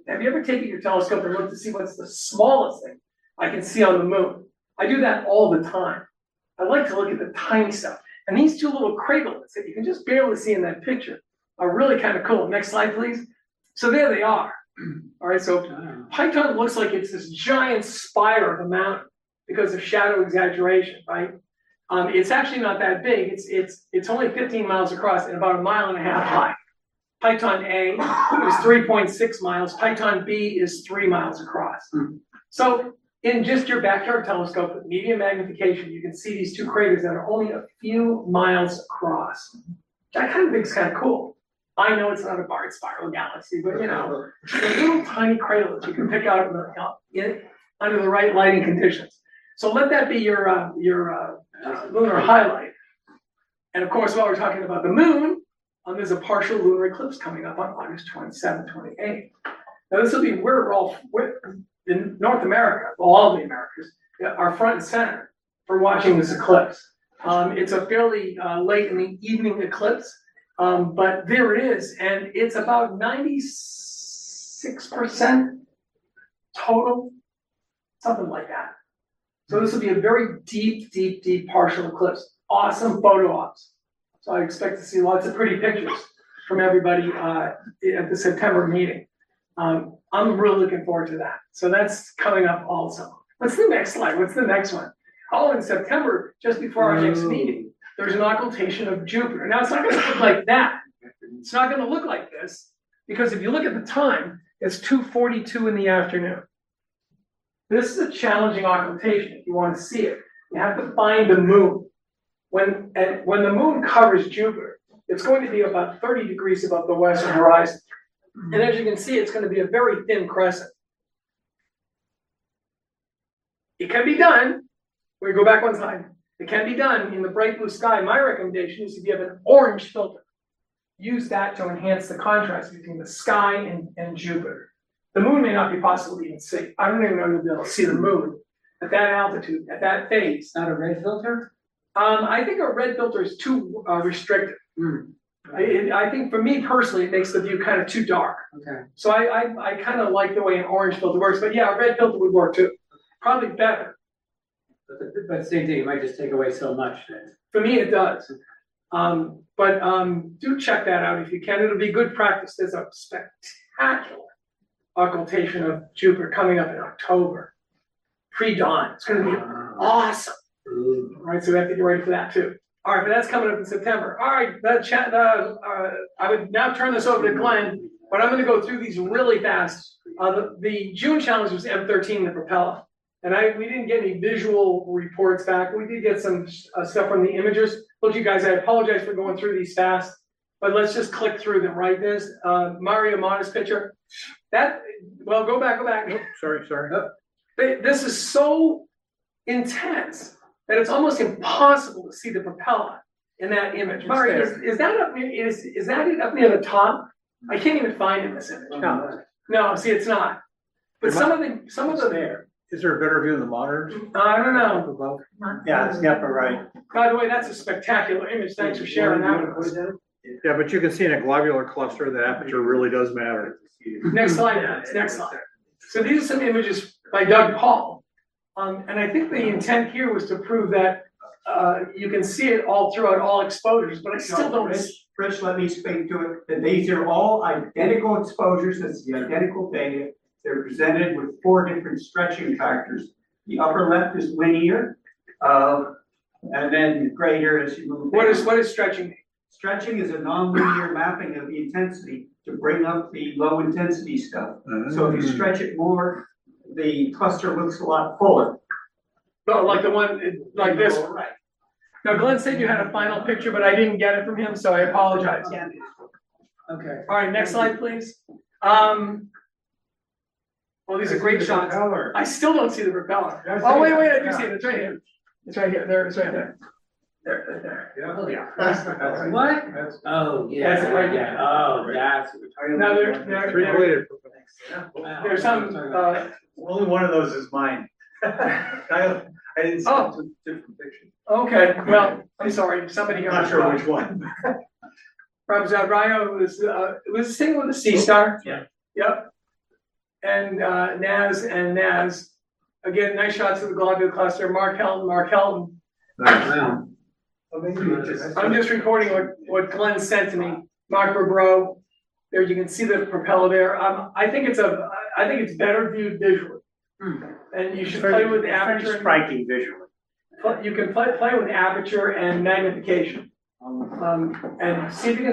Have you ever taken your telescope and looked to see what's the smallest thing I can see on the moon? I do that all the time. I like to look at the tiny stuff. And these two little craterlets that you can just barely see in that picture are really kind of cool. Next slide, please. So there they are. All right, so Python looks like it's this giant spire of a mountain because of shadow exaggeration, right? It's actually not that big. It's only 15 miles across and about 1.5 miles high. Python A is 3.6 miles. Python B is 3 miles across. So in just your backyard telescope with medium magnification, you can see these two craters that are only a few miles across. Which I kind of think is kind of cool. I know it's not a Bard spiral galaxy, but the little tiny craterlets you can pick out under the right lighting conditions. So let that be your lunar highlight. And of course, while we're talking about the moon, there's a partial lunar eclipse coming up on August 27th, 28th. Now this will be in North America, all of the Americas, are front and center for watching this eclipse. It's a fairly late in the evening eclipse. But there it is, and it's about 96% total, something like that. So this will be a very deep, deep, deep partial eclipse. Awesome photo ops. So I expect to see lots of pretty pictures from everybody at the September meeting. I'm really looking forward to that. So that's coming up also. What's the next slide? What's the next one? Oh, in September, just before our next meeting, there's an occultation of Jupiter. Now, it's not going to look like that. It's not going to look like this, because if you look at the time, it's 2:42 in the afternoon. This is a challenging occultation if you want to see it. You have to find the moon. When the moon covers Jupiter, it's going to be about 30 degrees above the western horizon. And as you can see, it's going to be a very thin crescent. It can be done. We go back one slide. It can be done in the bright blue sky. My recommendation is if you have an orange filter, use that to enhance the contrast between the sky and Jupiter. The moon may not be possible to even see. I don't even know if you'll see the moon at that altitude, at that phase. Not a red filter? I think a red filter is too restrictive. I think for me personally, it makes the view kind of too dark. Okay. So I kind of like the way an orange filter works, but yeah, a red filter would work too. Probably better. But same thing, it might just take away so much then. For me, it does. But do check that out if you can. It'll be good practice. There's a spectacular occultation of Jupiter coming up in October, pre-dawn. It's going to be awesome. All right, so we have to get ready for that too. All right, but that's coming up in September. All right, I would now turn this over to Glenn, but I'm going to go through these really fast. The June challenge was M13, the propeller. And we didn't get any visual reports back. We did get some stuff from the imagers. Look, you guys, I apologize for going through these fast, but let's just click through them, right? This Mario Motta's picture. Go back. Oh, sorry. This is so intense that it's almost impossible to see the propeller in that image. Mario, is that up near, is that it up near the top? I can't even find it in this image. No, see, it's not. But some of them there. Is there a better view in the monitors? I don't know. Yeah, it's the upper right. By the way, that's a spectacular image. Thanks for sharing that with us. Yeah, but you can see in a globular cluster, the aperture really does matter. Next slide, please. Next slide. So these are some images by Doug Paul. And I think the intent here was to prove that you can see it all throughout all exposures, but I still don't. Rich, let me speak to it. That these are all identical exposures. It's the identical data. They're presented with 4 different stretching factors. The upper left is linear, and then greater as you move down. What is stretching? Stretching is a nonlinear mapping of the intensity to bring up the low intensity stuff. So if you stretch it more, the cluster looks a lot fuller. Oh, like the one, like this. Right. Now, Glenn said you had a final picture, but I didn't get it from him, so I apologize. Okay. All right, next slide, please. Well, these are great shots. I still don't see the propeller. Oh, wait, I do see it. It's right here. It's right here. There, it's right there. There. Yeah. What? Oh, yeah. That's it right there. Oh, that's. Now, there's some, Only one of those is mine. I didn't see two different pictures. okay, well, I'm sorry, somebody here. Not sure which one. Rayo was a single with a C star. Yeah. Yep. And Naz, again, nice shots of the globular cluster. Mark Helton. Wow. I'm just recording what Glenn sent to me. Mark Bro, there you can see the propeller there. I think it's better viewed visually, and you should play with the aperture. Striking visually. You can play with aperture and magnification, and see if you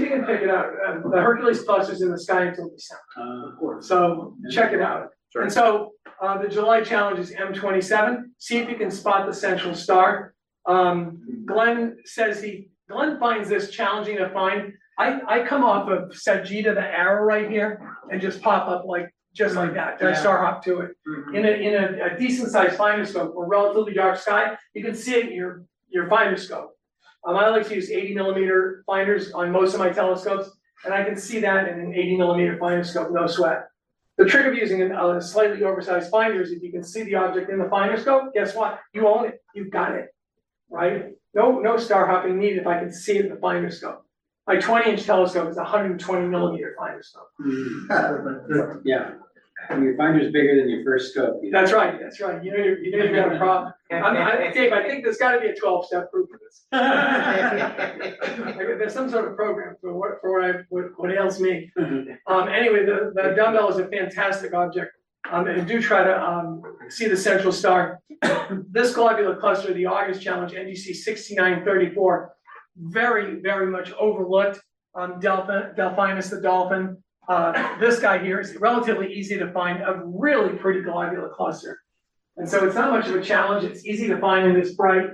can pick it out. The Hercules cluster's in the sky until December, so check it out. Sure. And so the July challenge is M27. See if you can spot the central star. Glenn finds this challenging to find. I come off of Sagitta, the arrow right here, and just pop up just like that. I star hop to it. In a decent sized finder scope or relatively dark sky, you can see it in your finder scope. I like to use 80 millimeter finders on most of my telescopes, and I can see that in an 80 millimeter finder scope, no sweat. The trick of using a slightly oversized finder is if you can see the object in the finder scope, guess what? You own it. You've got it, right? No star hopping needed if I can see it in the finder scope. My 20-inch telescope is a 120 millimeter finder scope. Yeah. And your finder's bigger than your first scope. That's right. You know you've got a problem. Dave, I think there's got to be a 12-step proof of this. There's some sort of program for what ails me. Anyway, the dumbbell is a fantastic object. And do try to see the central star. This globular cluster, the August challenge, NGC 6934, very, very much overlooked. Delphinus the dolphin. This guy here is relatively easy to find, a really pretty globular cluster. And so it's not much of a challenge, it's easy to find and it's bright.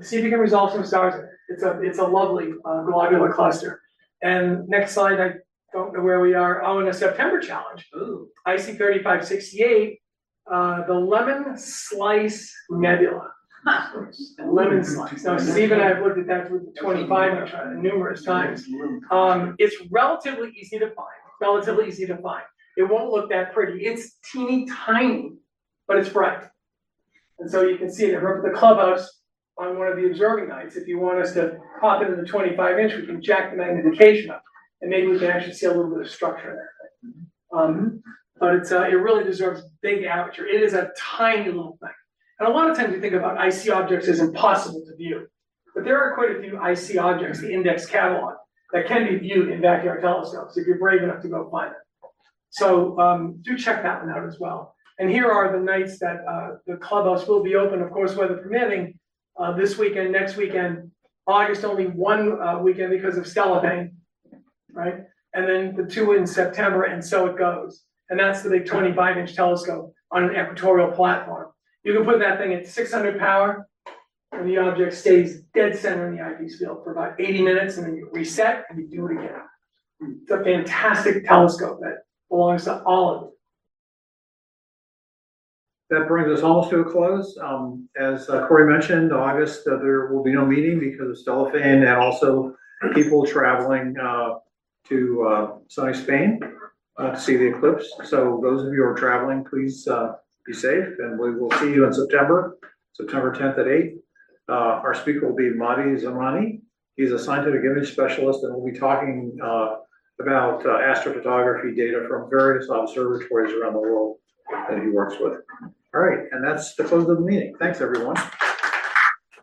See if you can resolve some stars. It's a lovely globular cluster. And next slide, I don't know where we are. Oh, in a September challenge. Ooh. IC 3568, the Lemon Slice Nebula. Lemon Slice. Now, Steve and I have looked at that with the 25 inch numerous times. It's relatively easy to find. It won't look that pretty. It's teeny tiny, but it's bright. And so you can see it over at the clubhouse on one of the observing nights. If you want us to pop it in the 25 inch, we can jack the magnification up. And maybe we can actually see a little bit of structure there. But it really deserves big aperture. It is a tiny little thing. And a lot of times we think about IC objects as impossible to view. But there are quite a few IC objects, the index catalog, that can be viewed in backyard telescopes if you're brave enough to go find them. So do check that one out as well. And here are the nights that the clubhouse will be open, of course, weather permitting, this weekend, next weekend, August only one weekend because of Stellafane, right? And then the 2 in September, and so it goes. And that's the big 25 inch telescope on an equatorial platform. You can put that thing at 600 power, and the object stays dead center in the eyepiece field for about 80 minutes, and then you reset and you do it again. It's a fantastic telescope that belongs to all of you. That brings us almost to a close. As Corey mentioned, August, there will be no meeting because of Stellafane and also people traveling to sunny Spain to see the eclipse. So those of you who are traveling, please be safe, and we will see you in September 10th at 8. Our speaker will be Mahdi Zamani. He's a scientific image specialist, and we'll be talking about astrophotography data from various observatories around the world that he works with. All right, and that's the close of the meeting. Thanks, everyone.